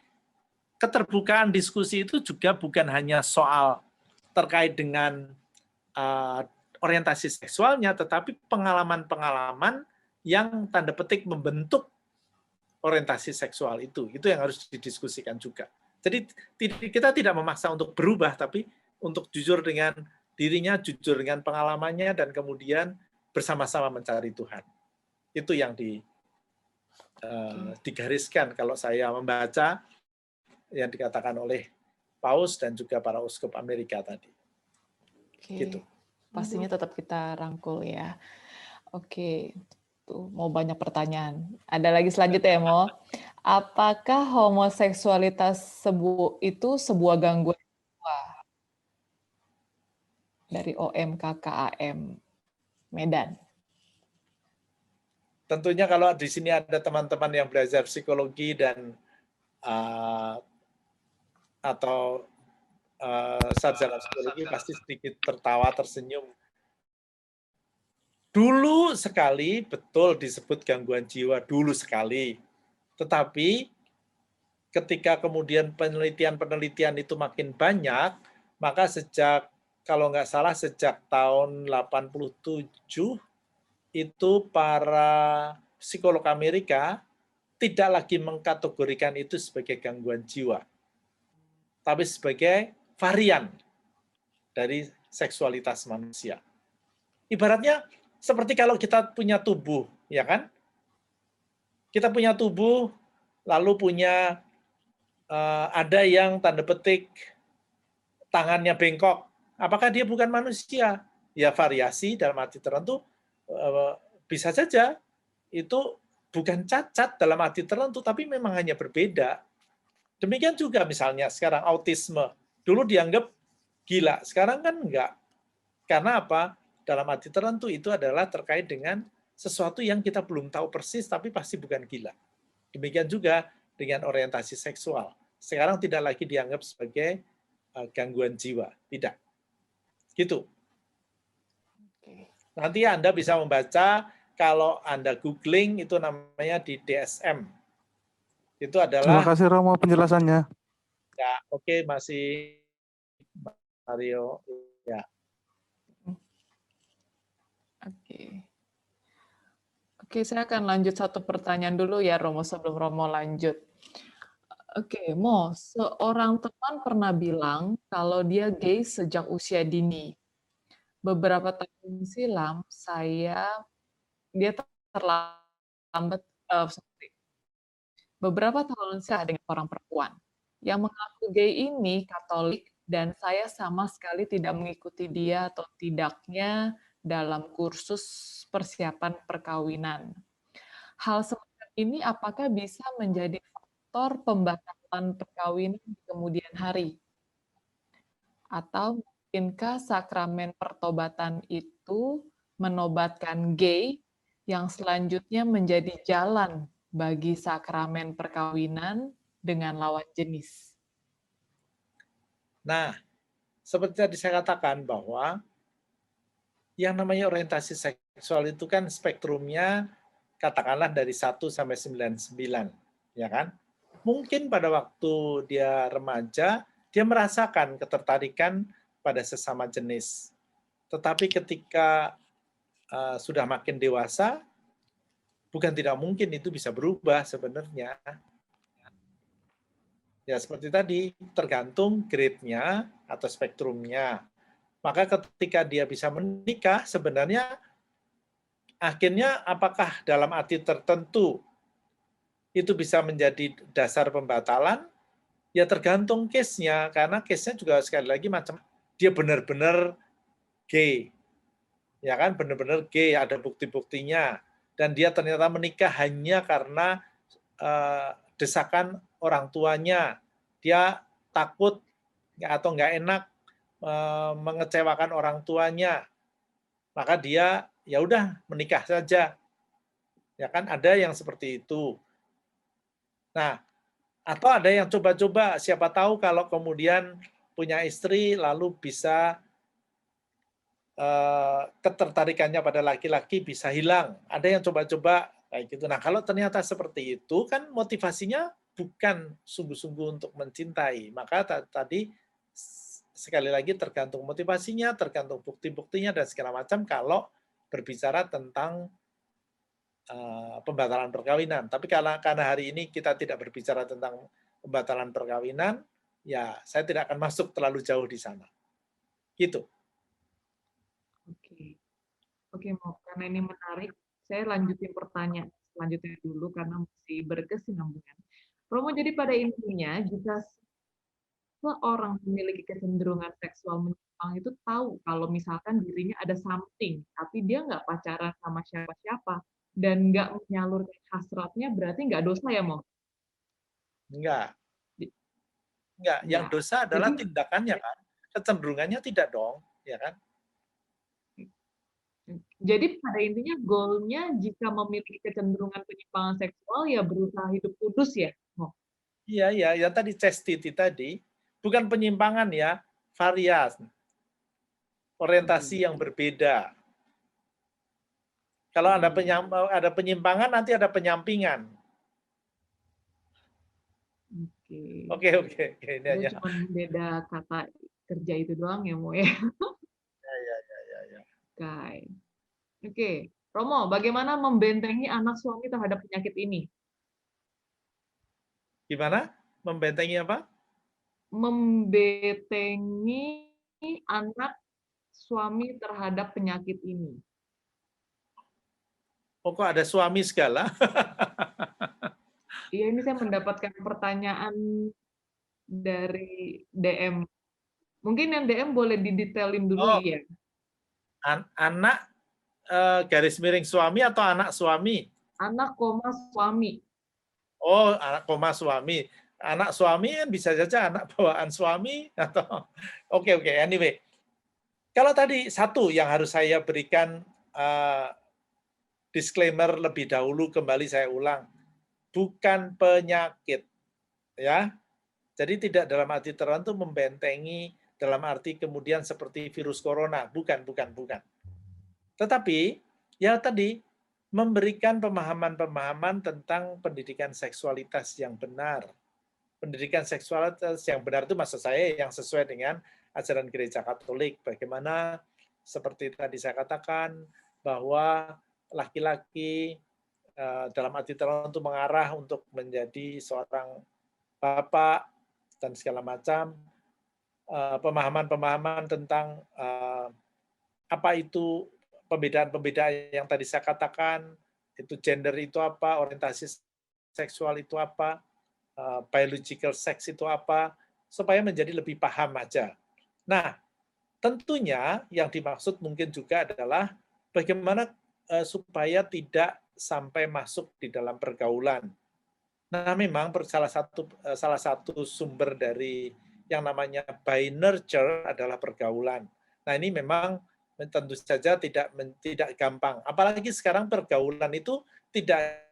keterbukaan diskusi itu juga bukan hanya soal terkait dengan orientasi seksualnya, tetapi pengalaman-pengalaman yang tanda petik membentuk orientasi seksual itu yang harus didiskusikan juga. Jadi kita tidak memaksa untuk berubah, tapi untuk jujur dengan dirinya, jujur dengan pengalamannya, dan kemudian bersama-sama mencari Tuhan. Itu yang digariskan kalau saya membaca yang dikatakan oleh Paus dan juga para uskup Amerika tadi. Oke. Gitu. Pastinya tetap kita rangkul ya. Oke. Tuh, mau banyak pertanyaan. Ada lagi selanjutnya ya, Mo. Apakah homoseksualitas itu sebuah gangguan jiwa? Dari OMKKAM Medan. Tentunya kalau di sini ada teman-teman yang belajar psikologi dan atau sarjana psikologi pasti sedikit tertawa, tersenyum. Dulu sekali betul disebut gangguan jiwa, dulu sekali. Tetapi ketika kemudian penelitian-penelitian itu makin banyak, maka sejak, kalau nggak salah sejak tahun 87, itu para psikolog Amerika tidak lagi mengkategorikan itu sebagai gangguan jiwa, tapi sebagai varian dari seksualitas manusia. Ibaratnya seperti kalau kita punya tubuh, ya kan? Kita punya tubuh, lalu punya ada yang tanda petik tangannya bengkok. Apakah dia bukan manusia? Ya variasi dalam arti tertentu bisa saja itu bukan cacat dalam arti tertentu, tapi memang hanya berbeda. Demikian juga misalnya sekarang autisme. Dulu dianggap gila, sekarang kan enggak. Karena apa? Dalam arti tertentu itu adalah terkait dengan sesuatu yang kita belum tahu persis, tapi pasti bukan gila. Demikian juga dengan orientasi seksual. Sekarang tidak lagi dianggap sebagai gangguan jiwa. Tidak. Gitu. Nanti Anda bisa membaca, kalau Anda googling, itu namanya di DSM. Itu adalah... Terima kasih Romo penjelasannya. Ya, oke, masih Mario. Ya. Oke, saya akan lanjut satu pertanyaan dulu ya, Romo, sebelum Romo lanjut. Oke, Mo, seorang teman pernah bilang kalau dia gay sejak usia dini. Beberapa tahun silam, dia terlambat, beberapa tahun silam dengan orang perempuan. Yang mengaku gay ini Katolik, dan saya sama sekali tidak mengikuti dia atau tidaknya dalam kursus persiapan perkawinan. Hal semacam ini apakah bisa menjadi faktor pembatalan perkawinan di kemudian hari? Atau mungkinkah sakramen pertobatan itu menobatkan gay yang selanjutnya menjadi jalan bagi sakramen perkawinan dengan lawan jenis? Nah, seperti tadi saya katakan bahwa yang namanya orientasi seksual itu kan spektrumnya katakanlah dari 1 sampai 99, ya kan? Mungkin pada waktu dia remaja, dia merasakan ketertarikan pada sesama jenis. Tetapi ketika sudah makin dewasa, bukan tidak mungkin itu bisa berubah sebenarnya. Ya seperti tadi, tergantung grade-nya atau spektrumnya. Maka ketika dia bisa menikah, sebenarnya akhirnya apakah dalam arti tertentu itu bisa menjadi dasar pembatalan? Ya tergantung case-nya, karena case-nya juga sekali lagi macam dia benar-benar gay. Ya kan, benar-benar gay, ada bukti-buktinya. Dan dia ternyata menikah hanya karena desakan orang tuanya, dia takut atau nggak enak mengecewakan orang tuanya, maka dia ya udah menikah saja. Ya kan ada yang seperti itu. Nah, atau ada yang coba-coba, siapa tahu kalau kemudian punya istri lalu bisa ketertarikannya pada laki-laki bisa hilang. Ada yang coba-coba kayak gitu. Nah, kalau ternyata seperti itu kan motivasinya bukan sungguh-sungguh untuk mencintai. Maka tadi sekali lagi tergantung motivasinya, tergantung bukti-buktinya dan segala macam kalau berbicara tentang pembatalan perkawinan. Tapi karena hari ini kita tidak berbicara tentang pembatalan perkawinan, ya saya tidak akan masuk terlalu jauh di sana. Gitu. Oke. Oke, Mo, karena ini menarik, saya lanjutin pertanyaan selanjutnya dulu karena masih berkesinambungan. Romo, jadi pada intinya, jika seorang memiliki kecenderungan seksual menyimpang itu tahu kalau misalkan dirinya ada something, tapi dia nggak pacaran sama siapa-siapa dan nggak menyalurkan hasratnya, berarti nggak dosa ya, Mo? Enggak. Di- Enggak, yang Ya. dosa adalah Jadi, tindakannya kan. Kecenderungannya tidak dong, ya kan? jadi pada intinya goalnya jika memiliki kecenderungan penyimpangan seksual ya berusaha hidup kudus ya, Mo? Iya, iya, ya tadi chastity tadi bukan penyimpangan ya, variasi, orientasi yang berbeda. Kalau ada penyimpangan nanti ada penyampingan. Oke. Oke, ini Itu aja. cuma beda kata kerja itu doang ya, Mo ya. Ya. Oke. Oke. Romo, bagaimana membentengi anak suami terhadap penyakit ini? Gimana? Membentengi apa? Membentengi anak suami terhadap penyakit ini. Oh, kok ada suami segala? Iya, ini saya mendapatkan pertanyaan dari DM. Mungkin yang DM boleh didetailin dulu Oh, ya. anak garis miring suami atau anak suami? Anak koma suami. Oh, anak koma suami. Anak suami kan bisa saja anak bawaan suami atau oke, anyway. Kalau tadi satu yang harus saya berikan disclaimer lebih dahulu, kembali saya ulang, bukan penyakit, ya. Jadi tidak dalam arti tertentu membentengi dalam arti kemudian seperti virus corona, bukan. Tetapi ya tadi memberikan pemahaman-pemahaman tentang pendidikan seksualitas yang benar. Pendidikan seksualitas yang benar itu maksud saya yang sesuai dengan ajaran Gereja Katolik. Bagaimana seperti tadi saya katakan bahwa laki-laki dalam arti tertentu mengarah untuk menjadi seorang bapak dan segala macam, pemahaman-pemahaman tentang apa itu pembedaan-pembedaan yang tadi saya katakan, itu gender itu apa, orientasi seksual itu apa, biological sex itu apa, supaya menjadi lebih paham aja. Nah, tentunya yang dimaksud mungkin juga adalah bagaimana supaya tidak sampai masuk di dalam pergaulan. Nah, memang salah satu sumber dari yang namanya by nurture adalah pergaulan. Nah, ini memang tentu saja tidak gampang. Apalagi sekarang pergaulan itu tidak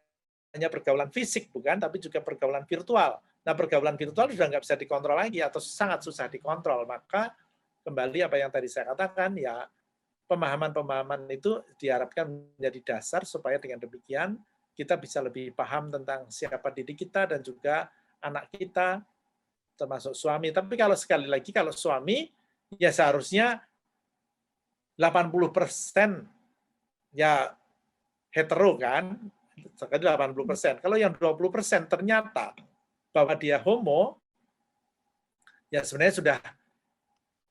hanya pergaulan fisik, bukan, tapi juga pergaulan virtual. Nah, pergaulan virtual sudah nggak bisa dikontrol lagi atau sangat susah dikontrol. Maka kembali apa yang tadi saya katakan, ya pemahaman-pemahaman itu diharapkan menjadi dasar supaya dengan demikian kita bisa lebih paham tentang siapa diri kita dan juga anak kita, termasuk suami. Tapi kalau sekali lagi, kalau suami, ya seharusnya 80% ya hetero kan, 80%. Kalau yang 20% ternyata bahwa dia homo, ya sebenarnya sudah,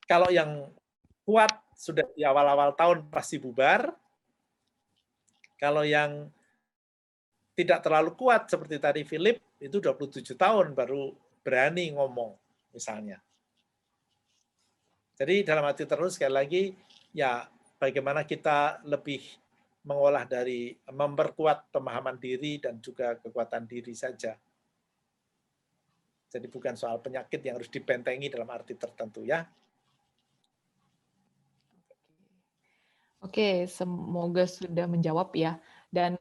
kalau yang kuat sudah di awal-awal tahun pasti bubar. Kalau yang tidak terlalu kuat seperti tadi Philip, itu 27 tahun baru berani ngomong, misalnya. Jadi dalam arti terus sekali lagi, ya bagaimana kita lebih mengolah dari memperkuat pemahaman diri dan juga kekuatan diri saja. Jadi bukan soal penyakit yang harus dibentengi dalam arti tertentu ya. Oke, semoga sudah menjawab ya. Dan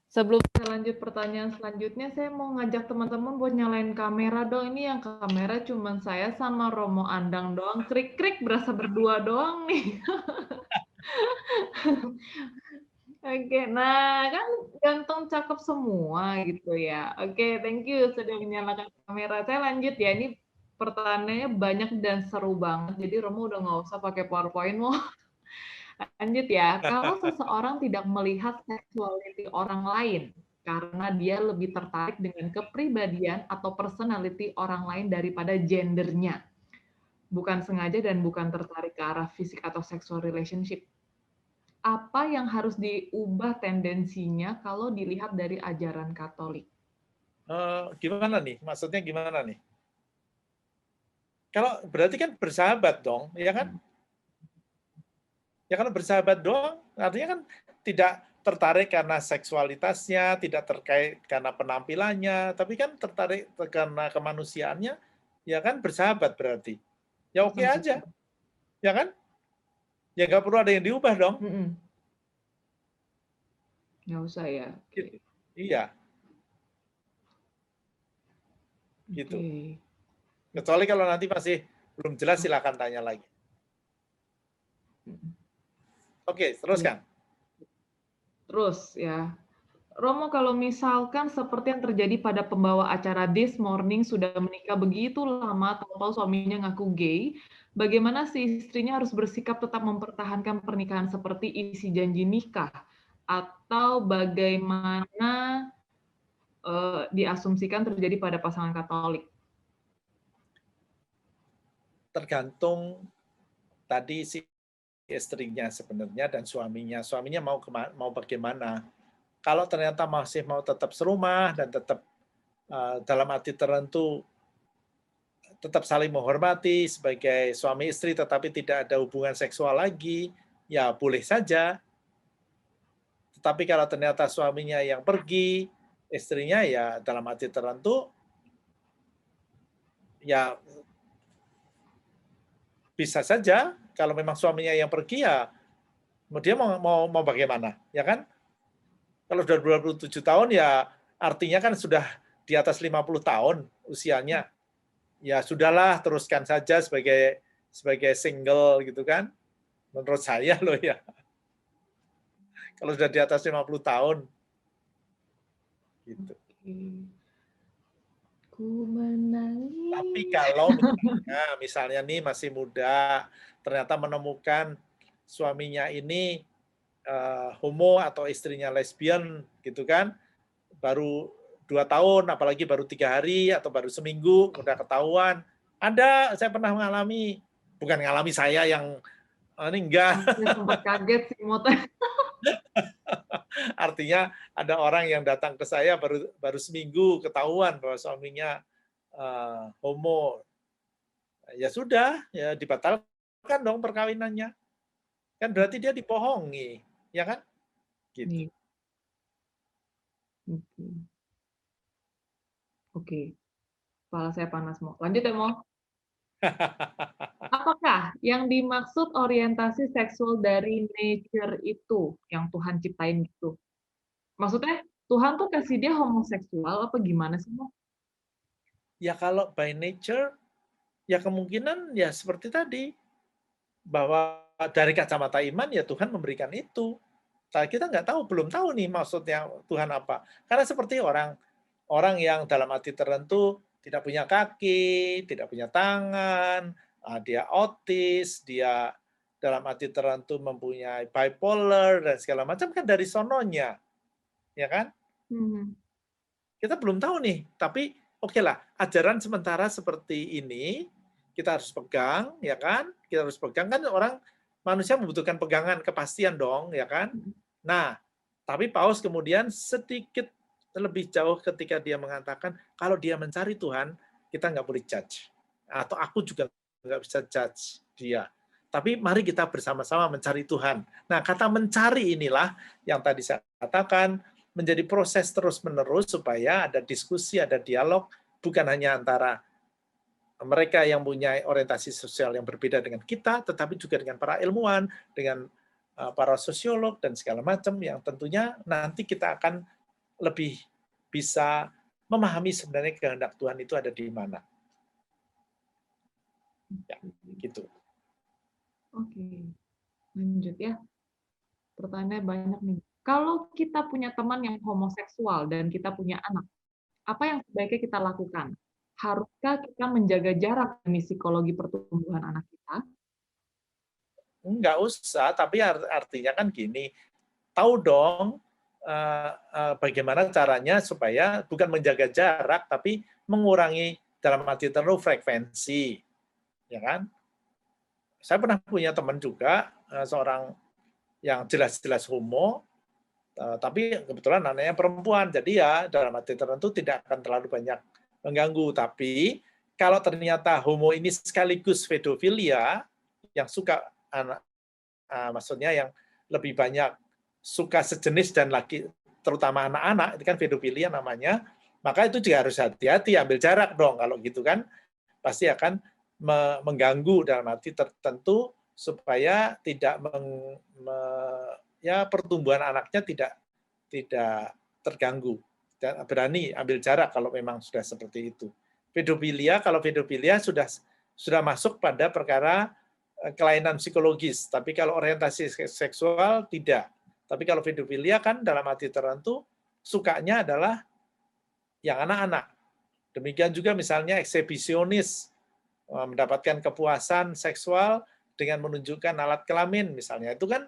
sebelum saya lanjut pertanyaan selanjutnya, saya mau ngajak teman-teman buat nyalain kamera dong. Ini yang kamera cuman saya sama Romo Andang doang. Krik-krik berasa berdua doang nih. Oke, nah kan ganteng cakep semua gitu ya. Oke, thank you sudah menyalakan kamera. Saya lanjut ya, ini pertanyaannya banyak dan seru banget. Jadi Romo udah nggak usah pakai PowerPoint mau. Lanjut ya, kalau seseorang tidak melihat seksualiti orang lain karena dia lebih tertarik dengan kepribadian atau personality orang lain daripada gendernya, bukan sengaja dan bukan tertarik ke arah fisik atau sexual relationship, apa yang harus diubah tendensinya kalau dilihat dari ajaran Katolik? Gimana nih? Maksudnya gimana nih? Kalau berarti kan bersahabat dong, ya kan? Ya kalau bersahabat doang, artinya kan tidak tertarik karena seksualitasnya, tidak terkait karena penampilannya, tapi kan tertarik karena kemanusiaannya, ya kan bersahabat berarti. Ya oke aja, ya kan? Ya nggak perlu ada yang diubah dong. Nggak usah ya. Iya. Gitu. Oke. Kecuali kalau nanti masih belum jelas, silakan tanya lagi. Oke, teruskan. Terus ya, Romo, kalau misalkan seperti yang terjadi pada pembawa acara This Morning sudah menikah begitu lama, tahu-tahu suaminya ngaku gay, bagaimana si istrinya harus bersikap tetap mempertahankan pernikahan seperti isi janji nikah? Atau bagaimana diasumsikan terjadi pada pasangan Katolik? Tergantung tadi si istrinya sebenarnya dan suaminya. Suaminya mau bagaimana? Kalau ternyata masih mau tetap serumah dan tetap dalam arti tertentu tetap saling menghormati sebagai suami istri tetapi tidak ada hubungan seksual lagi, ya boleh saja. Tetapi kalau ternyata suaminya yang pergi, istrinya ya dalam arti tertentu ya bisa saja kalau memang suaminya yang pergi ya dia mau bagaimana, ya kan? Kalau sudah 27 tahun ya artinya kan sudah di atas 50 tahun usianya. Ya sudahlah, teruskan saja sebagai single gitu kan. Menurut saya loh ya. Kalau sudah di atas 50 tahun. Gitu. Ku menangis. Tapi kalau misalnya nih masih muda, ternyata menemukan suaminya ini homo atau istrinya lesbian gitu kan, baru 2 tahun, apalagi baru 3 hari atau baru seminggu udah ketahuan. Ada, saya pernah mengalami, bukan ngalami saya yang ini enggak. Saya sempat kaget sih motor. Artinya ada orang yang datang ke saya baru seminggu ketahuan bahwa suaminya homo. Ya sudah, ya dibatalkan dong perkawinannya. Kan berarti dia dibohongi, ya kan? Gitu. Oke. Kepala saya panas, Mo. Lanjut ya, Mo. Apakah yang dimaksud orientasi seksual dari nature itu yang Tuhan ciptain gitu? Maksudnya Tuhan tuh kasih dia homoseksual apa gimana sih, Mo? Ya kalau by nature, ya kemungkinan ya seperti tadi, bahwa dari kacamata iman ya Tuhan memberikan itu. Kita nggak tahu, belum tahu nih maksudnya Tuhan apa. Karena seperti orang yang dalam arti tertentu tidak punya kaki, tidak punya tangan, dia autis, dia dalam arti tertentu mempunyai bipolar dan segala macam kan dari sononya, ya kan? Kita belum tahu nih, tapi oke lah, ajaran sementara seperti ini kita harus pegang, ya kan? Kita harus pegang kan manusia membutuhkan pegangan, kepastian dong, ya kan? Nah, tapi Paus kemudian sedikit lebih jauh ketika dia mengatakan kalau dia mencari Tuhan, kita nggak boleh judge. Atau aku juga nggak bisa judge dia. Tapi mari kita bersama-sama mencari Tuhan. Nah, kata mencari inilah yang tadi saya katakan menjadi proses terus-menerus supaya ada diskusi, ada dialog, bukan hanya antara mereka yang punya orientasi sosial yang berbeda dengan kita, tetapi juga dengan para ilmuwan, dengan para sosiolog, dan segala macam yang tentunya nanti kita akan lebih bisa memahami sebenarnya kehendak Tuhan itu ada di mana. Ya, gitu. Oke, lanjut ya. Pertanyaannya banyak nih. Kalau kita punya teman yang homoseksual dan kita punya anak, apa yang sebaiknya kita lakukan? Haruskah kita menjaga jarak demi psikologi pertumbuhan anak kita? Enggak usah, tapi artinya kan gini, tahu dong bagaimana caranya supaya bukan menjaga jarak, tapi mengurangi dalam arti terlalu frekuensi, ya kan? Saya pernah punya teman juga, seorang yang jelas-jelas homo, tapi kebetulan anaknya perempuan, jadi ya dalam arti tertentu tidak akan terlalu banyak mengganggu. Tapi kalau ternyata homo ini sekaligus pedofilia, yang suka anak, maksudnya yang lebih banyak suka sejenis dan lagi, terutama anak-anak, itu kan pedofilia namanya, maka itu juga harus hati-hati, ambil jarak dong. Kalau gitu kan pasti akan mengganggu dalam arti tertentu supaya tidak ya pertumbuhan anaknya tidak terganggu. Dan berani ambil jarak kalau memang sudah seperti itu. Pedofilia, kalau pedofilia sudah masuk pada perkara kelainan psikologis, tapi kalau orientasi seksual tidak. Tapi kalau pedofilia kan dalam arti tertentu sukanya adalah yang anak-anak. Demikian juga misalnya eksibisionis, mendapatkan kepuasan seksual dengan menunjukkan alat kelamin misalnya, itu kan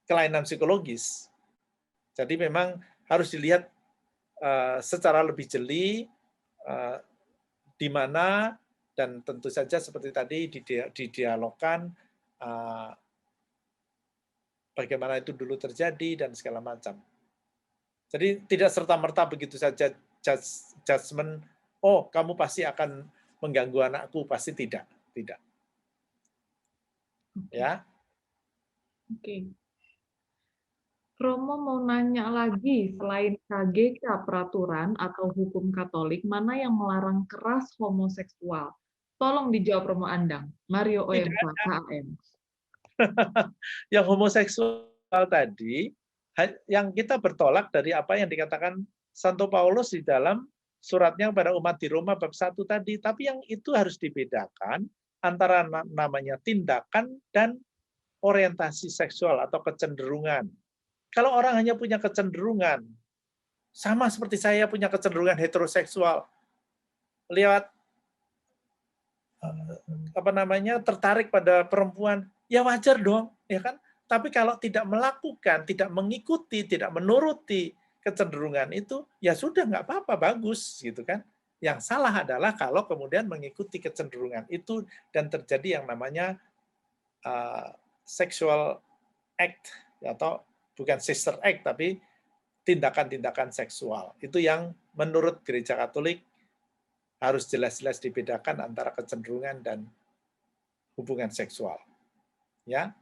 kelainan psikologis. Jadi memang harus dilihat secara lebih jeli di mana, dan tentu saja seperti tadi didialogkan bagaimana itu dulu terjadi dan segala macam. Jadi tidak serta-merta begitu saja judgement, oh kamu pasti akan mengganggu anakku, pasti tidak. Ya. Oke. Romo mau nanya lagi, selain KGK peraturan atau hukum Katolik, mana yang melarang keras homoseksual? Tolong dijawab Romo Andang. Mario OMK, KAM. Yang homoseksual tadi, yang kita bertolak dari apa yang dikatakan Santo Paulus di dalam suratnya kepada umat di Roma bab 1 tadi, tapi yang itu harus dibedakan antara namanya tindakan dan orientasi seksual atau kecenderungan. Kalau orang hanya punya kecenderungan, sama seperti saya punya kecenderungan heteroseksual, lewat tertarik pada perempuan, ya wajar dong, ya kan? Tapi kalau tidak melakukan, tidak mengikuti, tidak menuruti kecenderungan itu, ya sudah nggak apa-apa, bagus gitu kan. Yang salah adalah kalau kemudian mengikuti kecenderungan itu dan terjadi yang namanya sexual act, atau bukan sister act, tapi tindakan-tindakan seksual. Itu yang menurut Gereja Katolik harus jelas-jelas dibedakan antara kecenderungan dan hubungan seksual. Ya.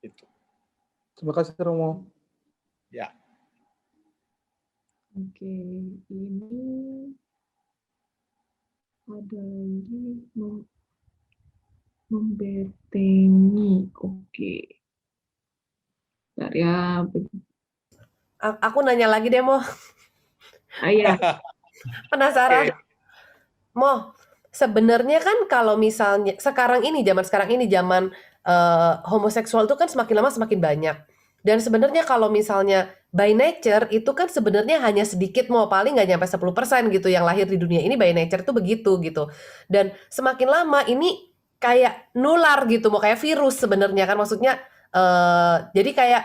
Itu. Terima kasih, Romo. Ya. Oke, ini ada lagi membetengi. Oke. Bentar ya. Aku nanya lagi deh, Mo. Iya. Penasaran. Mo, sebenarnya kan kalau misalnya sekarang ini zaman homoseksual itu kan semakin lama semakin banyak. Dan sebenarnya kalau misalnya by nature itu kan sebenarnya hanya sedikit, Mo, paling nggak nyampe 10% gitu yang lahir di dunia ini by nature itu begitu gitu. Dan semakin lama ini kayak nular gitu, Mo, kayak virus sebenarnya kan, maksudnya jadi kayak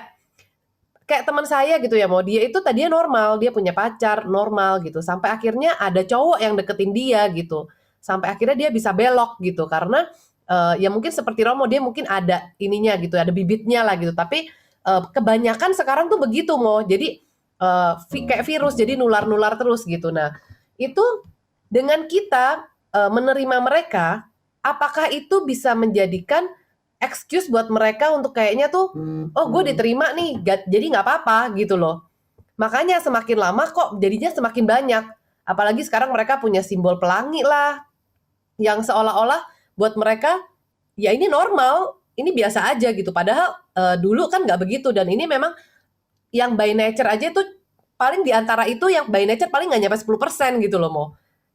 teman saya gitu ya, Mo, dia itu tadinya normal, dia punya pacar normal gitu, sampai akhirnya ada cowok yang deketin dia gitu, sampai akhirnya dia bisa belok gitu, karena ya mungkin seperti Romo, dia mungkin ada ininya gitu, ada bibitnya lah gitu, tapi kebanyakan sekarang tuh begitu, Mo, jadi kayak virus, jadi nular-nular terus gitu. Nah, itu dengan kita menerima mereka, apakah itu bisa menjadikan excuse buat mereka untuk kayaknya tuh, oh gue diterima nih, jadi nggak apa-apa gitu loh. Makanya semakin lama kok jadinya semakin banyak. Apalagi sekarang mereka punya simbol pelangi lah, yang seolah-olah buat mereka, ya ini normal, ini biasa aja gitu. Padahal dulu kan nggak begitu, dan ini memang yang by nature aja tuh paling diantara itu yang by nature paling nggak nyampe 10% gitu loh, Mo.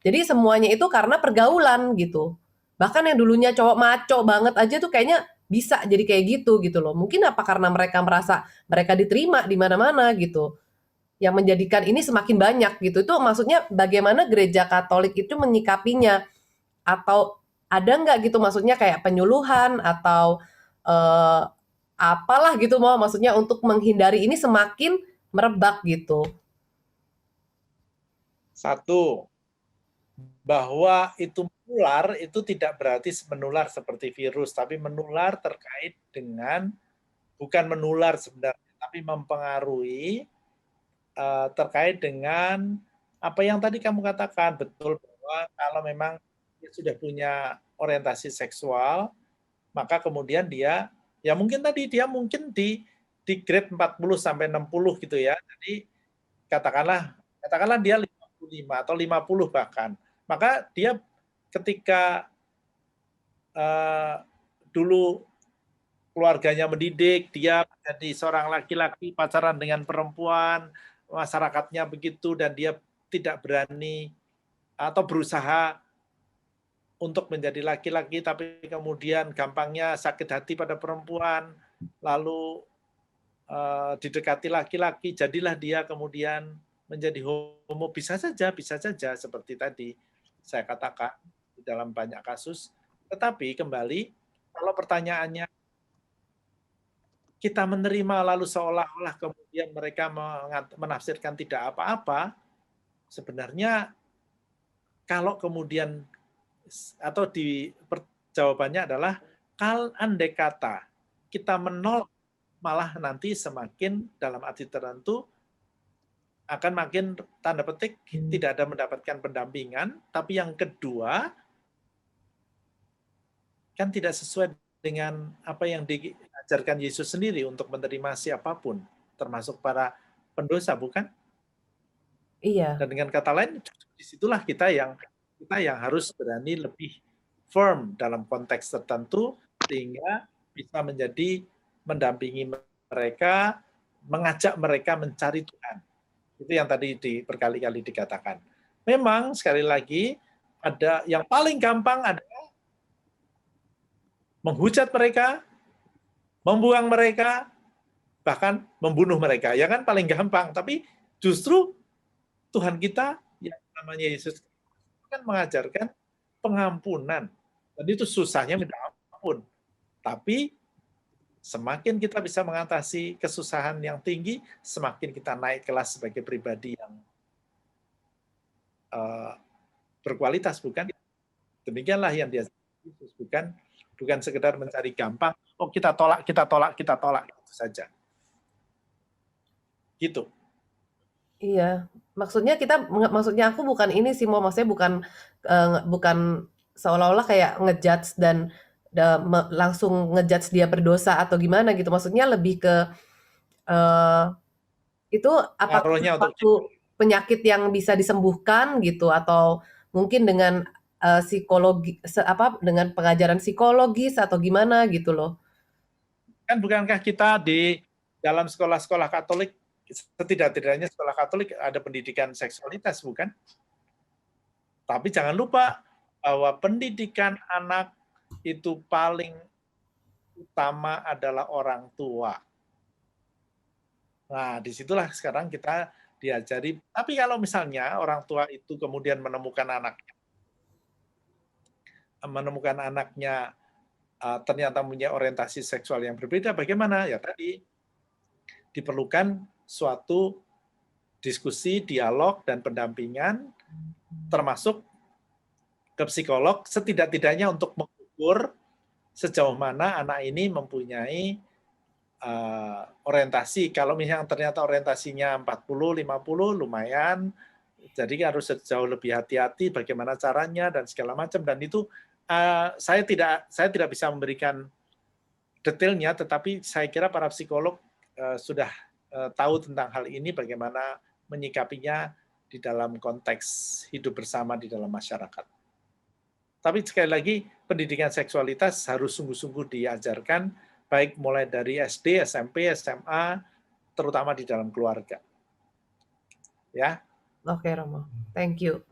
Jadi semuanya itu karena pergaulan gitu. Bahkan yang dulunya cowok maco banget aja tuh kayaknya bisa jadi kayak gitu loh. Mungkin apa karena mereka merasa mereka diterima di mana-mana gitu. Yang menjadikan ini semakin banyak gitu. Itu maksudnya bagaimana gereja Katolik itu menyikapinya, atau ada nggak gitu maksudnya kayak penyuluhan atau apalah gitu, mau maksudnya untuk menghindari ini semakin merebak gitu. Satu, bahwa itu menular itu tidak berarti menular seperti virus, tapi menular terkait dengan, bukan menular sebenarnya, tapi mempengaruhi terkait dengan apa yang tadi kamu katakan, betul, bahwa kalau memang dia sudah punya orientasi seksual, maka kemudian dia, ya mungkin tadi dia mungkin di grade 40 sampai 60 gitu ya. Jadi katakanlah dia 55 atau 50 bahkan. Maka dia ketika dulu keluarganya mendidik, dia menjadi seorang laki-laki pacaran dengan perempuan, masyarakatnya begitu, dan dia tidak berani atau berusaha untuk menjadi laki-laki, tapi kemudian gampangnya sakit hati pada perempuan, lalu didekati laki-laki, jadilah dia kemudian menjadi homo. Bisa saja seperti tadi saya katakan di dalam banyak kasus. Tetapi kembali, kalau pertanyaannya kita menerima lalu seolah-olah kemudian mereka menafsirkan tidak apa-apa, sebenarnya kalau kemudian, atau jawabannya adalah, kalau andai kata kita menolak, malah nanti semakin dalam arti tertentu akan makin tanda petik tidak ada mendapatkan pendampingan. Tapi yang kedua, kan tidak sesuai dengan apa yang diajarkan Yesus sendiri untuk menerima siapapun, termasuk para pendosa, bukan? Iya. Dan dengan kata lain, disitulah kita yang harus berani lebih firm dalam konteks tertentu, sehingga bisa menjadi mendampingi mereka, mengajak mereka mencari Tuhan. Itu yang tadi berkali-kali dikatakan. Memang sekali lagi, ada yang paling gampang adalah menghujat mereka, membuang mereka, bahkan membunuh mereka. Ya kan paling gampang. Tapi justru Tuhan kita yang namanya Yesus kan mengajarkan pengampunan. Dan itu susahnya minta ampun. Tapi semakin kita bisa mengatasi kesusahan yang tinggi, semakin kita naik kelas sebagai pribadi yang berkualitas, bukan? Demikianlah yang dia Yesus, bukan sekedar mencari gampang, oh kita tolak, itu saja. Gitu. Iya, maksudnya aku bukan ini sih, mau maksudnya bukan seolah-olah kayak ngejudge dan langsung ngejudge dia berdosa atau gimana gitu. Maksudnya lebih ke itu apakah suatu penyakit yang bisa disembuhkan gitu, atau mungkin dengan psikologi dengan pengajaran psikologis atau gimana gitu loh. Kan bukankah kita di dalam sekolah-sekolah Katolik, setidak-tidaknya sekolah Katolik ada pendidikan seksualitas, bukan? Tapi jangan lupa bahwa pendidikan anak itu paling utama adalah orang tua. Nah, disitulah sekarang kita diajari. Tapi kalau misalnya orang tua itu kemudian menemukan anaknya ternyata punya orientasi seksual yang berbeda, bagaimana? Ya tadi diperlukan suatu diskusi, dialog, dan pendampingan, termasuk ke psikolog, setidak-tidaknya untuk mengukur sejauh mana anak ini mempunyai orientasi. Kalau misalnya ternyata orientasinya 40-50, lumayan, jadi harus jauh lebih hati-hati bagaimana caranya dan segala macam, dan itu saya tidak bisa memberikan detailnya, tetapi saya kira para psikolog sudah tahu tentang hal ini, bagaimana menyikapinya di dalam konteks hidup bersama di dalam masyarakat. Tapi sekali lagi, pendidikan seksualitas harus sungguh-sungguh diajarkan, baik mulai dari SD, SMP, SMA, terutama di dalam keluarga. Ya. Oke, Romo. Thank you.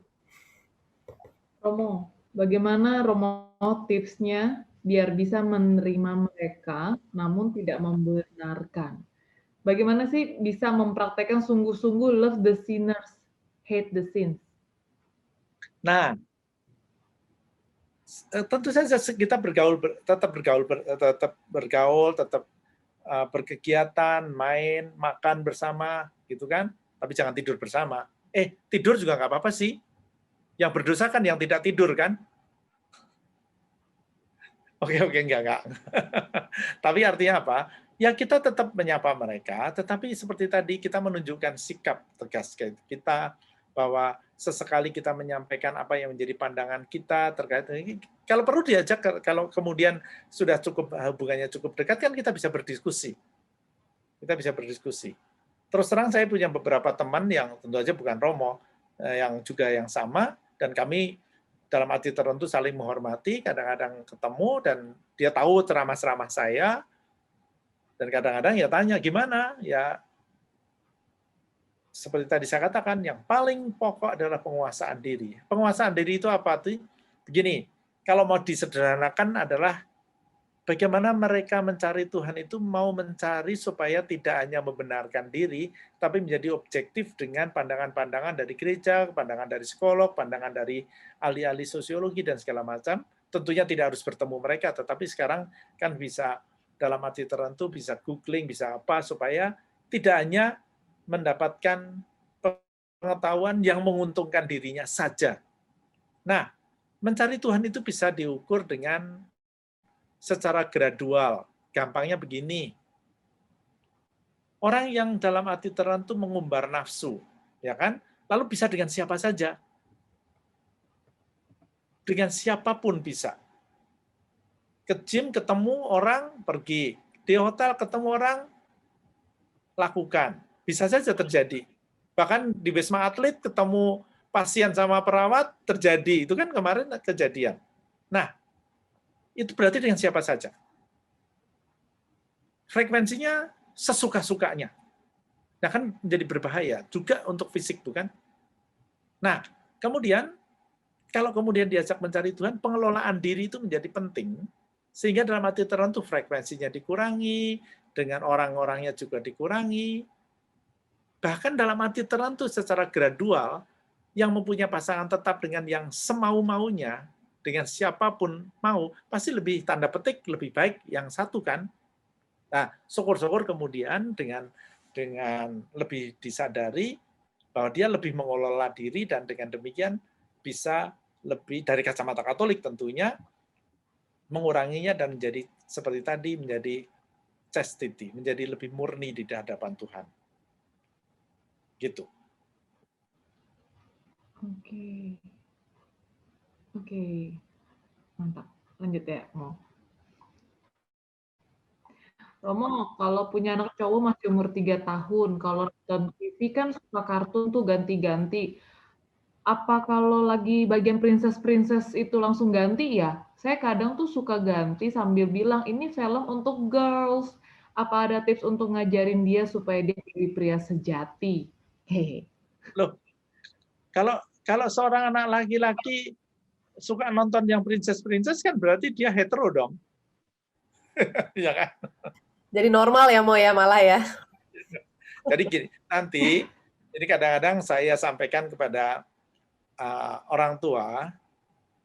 Romo, bagaimana Romo tipsnya biar bisa menerima mereka, namun tidak membenarkan? Bagaimana sih bisa mempraktekkan sungguh-sungguh love the sinners, hate the sins? Nah, tentu saja kita tetap bergaul, tetap berkegiatan, main, makan bersama, gitu kan? Tapi jangan tidur bersama. Tidur juga nggak apa-apa sih. Yang berdosa kan yang tidak tidur kan? Oke, enggak. Tapi artinya apa? Ya kita tetap menyapa mereka, tetapi seperti tadi kita menunjukkan sikap tegas kita, bahwa sesekali kita menyampaikan apa yang menjadi pandangan kita terkait ini. Kalau perlu diajak, kalau kemudian sudah cukup hubungannya cukup dekat, kan kita bisa berdiskusi. Terus terang saya punya beberapa teman yang tentu aja bukan Romo, yang juga yang sama, dan kami dalam arti tertentu saling menghormati, kadang-kadang ketemu, dan dia tahu ceramah-ceramah saya, dan kadang-kadang ya tanya, gimana? Ya, seperti tadi saya katakan, yang paling pokok adalah penguasaan diri. Penguasaan diri itu apa? Begini, kalau mau disederhanakan adalah bagaimana mereka mencari Tuhan itu mau mencari supaya tidak hanya membenarkan diri, tapi menjadi objektif dengan pandangan-pandangan dari gereja, pandangan dari psikolog, pandangan dari ahli-ahli sosiologi, dan segala macam. Tentunya tidak harus bertemu mereka, tetapi sekarang kan bisa dalam arti tertentu, bisa googling, bisa apa, supaya tidak hanya mendapatkan pengetahuan yang menguntungkan dirinya saja. Nah, mencari Tuhan itu bisa diukur dengan secara gradual. Gampangnya begini. Orang yang dalam arti tertentu mengumbar nafsu, ya kan? Lalu bisa dengan siapa saja. Dengan siapapun bisa. Ke gym ketemu orang, pergi. Di hotel ketemu orang, lakukan. Bisa saja terjadi. Bahkan di Wisma Atlet ketemu pasien sama perawat, terjadi. Itu kan kemarin kejadian. Nah, itu berarti dengan siapa saja. Frekuensinya sesuka-sukanya. Nah, kan menjadi berbahaya juga untuk fisik, bukan? Nah, kemudian kalau kemudian diajak mencari Tuhan, pengelolaan diri itu menjadi penting, sehingga dalam arti tertentu frekuensinya dikurangi, dengan orang-orangnya juga dikurangi, bahkan dalam arti tertentu secara gradual, yang mempunyai pasangan tetap dengan yang semau-maunya, dengan siapapun mau, pasti lebih, tanda petik, lebih baik yang satu kan. Nah, syukur-syukur kemudian dengan lebih disadari bahwa dia lebih mengelola diri, dan dengan demikian bisa lebih, dari kacamata Katolik tentunya, menguranginya dan menjadi seperti tadi, menjadi chastity, menjadi lebih murni di hadapan Tuhan. Gitu. Oke. Mantap. Lanjut ya, Romo, kalau punya anak cowok masih umur 3 tahun, kalau nonton TV kan suka kartun tuh ganti-ganti. Apa kalau lagi bagian princess itu langsung ganti ya? Saya kadang tuh suka ganti sambil bilang, ini film untuk girls. Apa ada tips untuk ngajarin dia supaya dia jadi pria sejati? Hehe. Loh, kalau seorang anak laki-laki suka nonton yang princess kan berarti dia hetero dong. Ya kan? Jadi normal ya, Mo ya, malah ya. Jadi gini, nanti, jadi kadang-kadang saya sampaikan kepada orang tua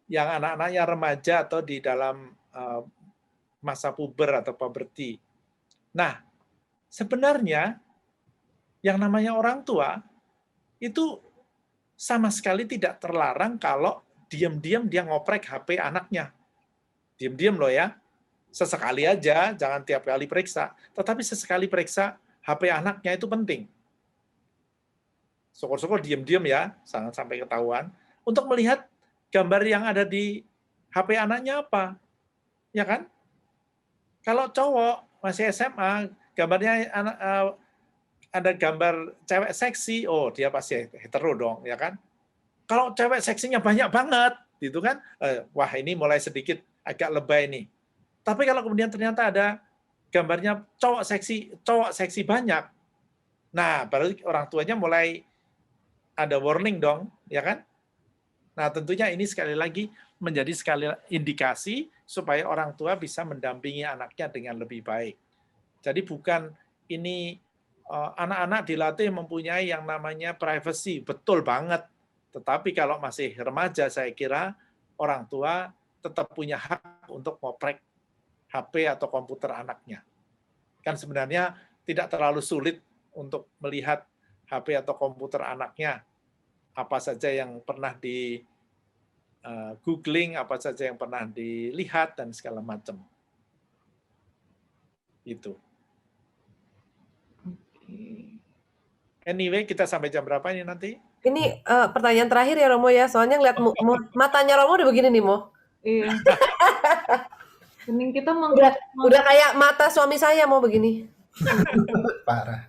yang anak-anaknya remaja atau di dalam masa puber atau puberti. Nah, sebenarnya yang namanya orang tua itu sama sekali tidak terlarang kalau diam-diam dia ngoprek HP anaknya. Diam-diam loh ya. Sesekali aja, jangan tiap kali periksa. Tetapi sesekali periksa HP anaknya itu penting. Syukur-syukur diam-diam ya, jangan sampai ketahuan. Untuk melihat gambar yang ada di HP anaknya apa? Ya kan? Kalau cowok masih SMA, gambarnya ada gambar cewek seksi, oh dia pasti hetero dong, ya kan? Kalau cewek seksinya banyak banget, gitu kan? Wah, ini mulai sedikit agak lebay nih. Tapi kalau kemudian ternyata ada gambarnya cowok seksi banyak, nah baru orang tuanya mulai ada warning dong, ya kan? Nah, tentunya ini sekali lagi menjadi sekali indikasi supaya orang tua bisa mendampingi anaknya dengan lebih baik. Jadi bukan ini anak-anak dilatih mempunyai yang namanya privacy, betul banget. Tetapi kalau masih remaja, saya kira orang tua tetap punya hak untuk ngoprek HP atau komputer anaknya. Kan sebenarnya tidak terlalu sulit untuk melihat HP atau komputer anaknya, apa saja yang pernah di googling, apa saja yang pernah dilihat, dan segala macam. Itu. Anyway, kita sampai jam berapa ini nanti? Ini pertanyaan terakhir ya Romo ya, soalnya ngeliat matanya Romo udah begini nih Mo. Iya. Mending kita Udah kayak mata suami saya mau begini. Parah.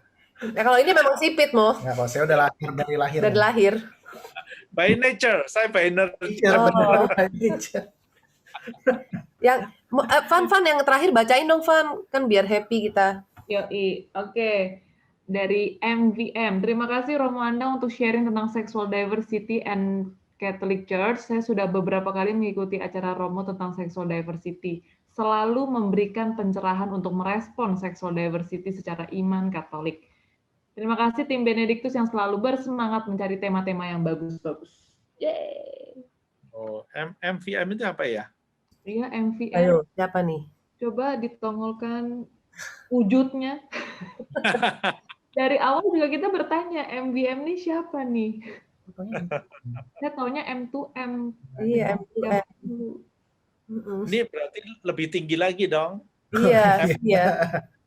Ya kalau ini memang sipit Mo. Nggak, kalau saya udah lahir dari lahir. Dari lahir. By nature, saya by nature. Oh. Yang Van yang terakhir bacain dong Van, kan biar happy kita. Yoi, oke. Dari MVM, terima kasih Romo Anda untuk sharing tentang sexual diversity and Catholic Church. Saya sudah beberapa kali mengikuti acara Romo tentang sexual diversity. Selalu memberikan pencerahan untuk merespon sexual diversity secara iman Katolik. Terima kasih tim Benedictus yang selalu bersemangat mencari tema-tema yang bagus-bagus. Yeay. Oh, MVM itu apa ya? Iya, MVM. Ayo, siapa nih? Coba ditongolkan wujudnya. Dari awal juga kita bertanya, MVM ini siapa nih? Saya taunya M2M. Iya, M2M. Ini berarti lebih tinggi lagi dong. Iya, iya.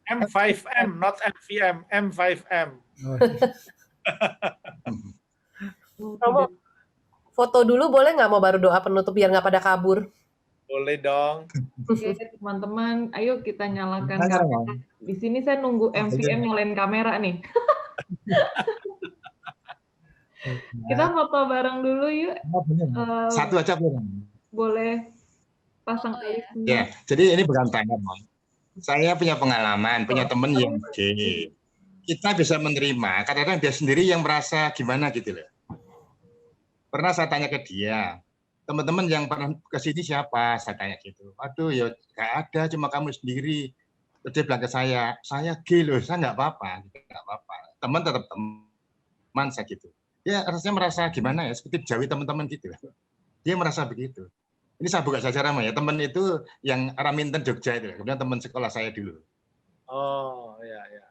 M5M, not MVM, M5M. Romo, foto dulu boleh nggak mau baru doa penutup biar nggak pada kabur? Boleh dong. Oke, teman-teman, ayo kita nyalakan kamera. Di sini saya nunggu MVM nyalain kamera nih. Kita foto bareng dulu yuk. Satu aja boleh. Boleh pasang alisnya. Ya, jadi ini berantakan. Saya punya pengalaman, punya teman yang gay. Kita bisa menerima, kadang-kadang dia sendiri yang merasa gimana gitu loh. Pernah saya tanya ke dia, teman-teman yang pernah ke sini siapa? Saya tanya gitu. Aduh, ya nggak ada, cuma kamu sendiri. Terus dia bilang ke saya gay loh, saya nggak apa-apa. Nggak apa-apa. Teman tetap teman, saya gitu. Ya rasanya merasa gimana ya, seperti jauhi teman-teman gitu. Dia merasa begitu. Ini saya buka saja Rama ya, teman itu yang Raminten Jogja itu, kemudian teman sekolah saya dulu. Oh, ya, ya.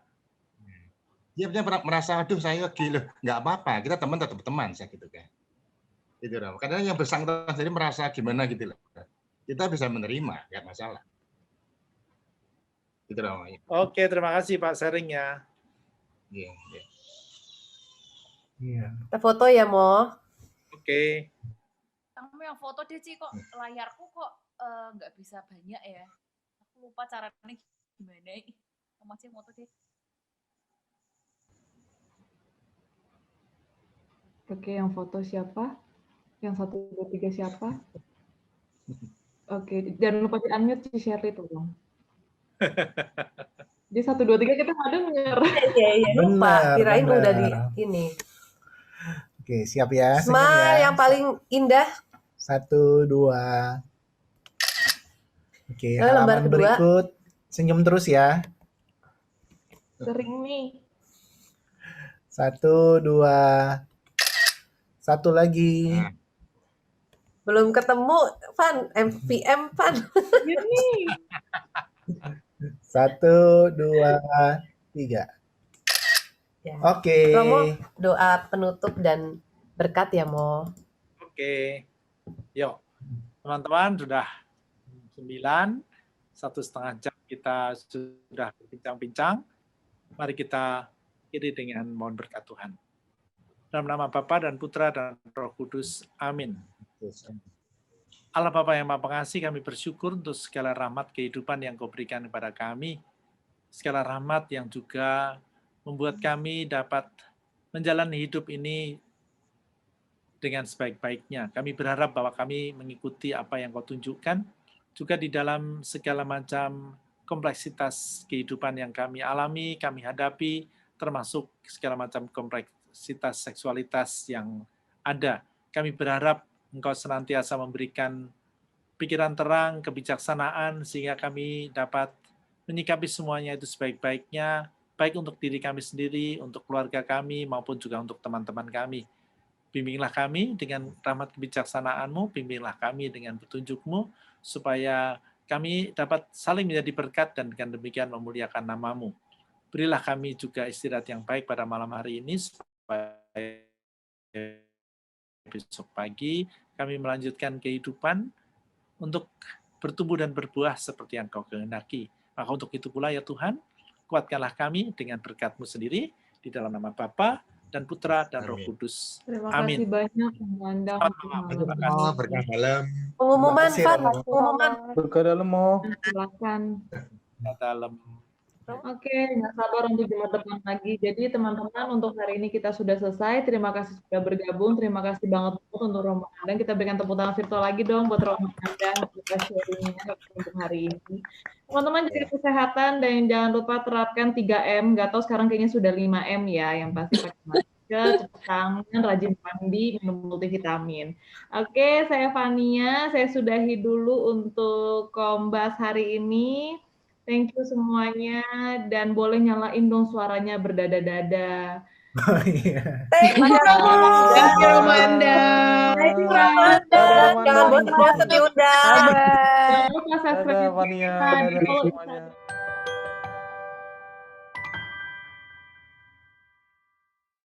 Dia merasa, aduh saya gay loh, nggak apa-apa, kita teman tetap teman, saya gitu kan. Itu Rama. Kadang yang bersangkutan jadi merasa gimana gitu loh. Kita bisa menerima, nggak masalah. Gitu Rama. Oke, terima kasih Pak sharingnya. Iya. Kita foto ya, Mo. Oke. Kamu yang foto deh, Ci, kok layarku kok nggak bisa banyak ya. Aku lupa caranya gimana. Kamu aja foto deh. Oke, yang foto siapa? Yang 1, 2, 3 siapa? Oke, jangan lupa di-unmute si Shirley tuh, Bang. Jadi 1, 2, 3 kita nggak denger. Iya, lupa. Kirain bener. udah di ini. Oke, siap ya. Smile yang paling indah. 1, 2. Oke, Lembar halaman kedua. berikut. Senyum terus ya. Sering nih. 1, 2. Satu lagi. Belum ketemu, Van. MVM, Van. Iya nih. 1, 2, 3. Ya. Oke. Romo, doa penutup dan berkat ya, Mo. Oke. Yuk, teman-teman sudah 9, 1,5 jam kita sudah berbincang-bincang. Mari kita akhiri dengan mohon berkat Tuhan. Dalam nama Bapa dan Putra dan Roh Kudus. Amin. Allah Bapa yang Maha Pengasih, kami bersyukur untuk segala rahmat kehidupan yang Kau berikan kepada kami. Segala rahmat yang juga membuat kami dapat menjalani hidup ini dengan sebaik-baiknya. Kami berharap bahwa kami mengikuti apa yang Kau tunjukkan, juga di dalam segala macam kompleksitas kehidupan yang kami alami, kami hadapi, termasuk segala macam kompleksitas seksualitas yang ada. Kami berharap Engkau senantiasa memberikan pikiran terang, kebijaksanaan, sehingga kami dapat menyikapi semuanya itu sebaik-baiknya, baik untuk diri kami sendiri, untuk keluarga kami, maupun juga untuk teman-teman kami. Bimbinglah kami dengan rahmat kebijaksanaan-Mu, bimbinglah kami dengan petunjuk-Mu, supaya kami dapat saling menjadi berkat dan dengan demikian memuliakan nama-Mu. Berilah kami juga istirahat yang baik pada malam hari ini, supaya besok pagi kami melanjutkan kehidupan untuk bertumbuh dan berbuah seperti yang Kau kehendaki. Maka untuk itu pula ya Tuhan, kuatkanlah kami dengan berkat-Mu sendiri, di dalam nama Bapa dan Putra dan Roh Amin. Kudus. Terima Amin. kasih banyak Anda. Selamat malam. Terima kasih. Oh, berkah dalam. Pengumuman, Terima kasih, Fat. Romo. Pengumuman. Berkah dalam, Mo. Silakan. Dalam Oke, nggak sabar untuk Jumat depan lagi. Jadi teman-teman, untuk hari ini kita sudah selesai. Terima kasih sudah bergabung. Terima kasih banget untuk Romo Anda. Kita berikan tepuk tangan virtual lagi dong buat Romo Anda untuk sharingnya untuk hari ini. Teman-teman jaga kesehatan dan jangan lupa terapkan 3M. Nggak tahu sekarang kayaknya sudah 5M ya. Yang pasti pakai masker, cuci tangan, rajin mandi, minum multivitamin. Oke, saya Fania. Saya sudahi dulu untuk Kombas hari ini. Thank you semuanya, dan boleh nyalain dong suaranya berdada-dada. Oh iya. Thank you, Romo. Thank you, Romanda. Thank you, Romanda. Jangan bosan-bosan diundang. Jangan lupa subscribe Dadah, YouTube Fania. kita, di Dadah follow semuanya. Instagram.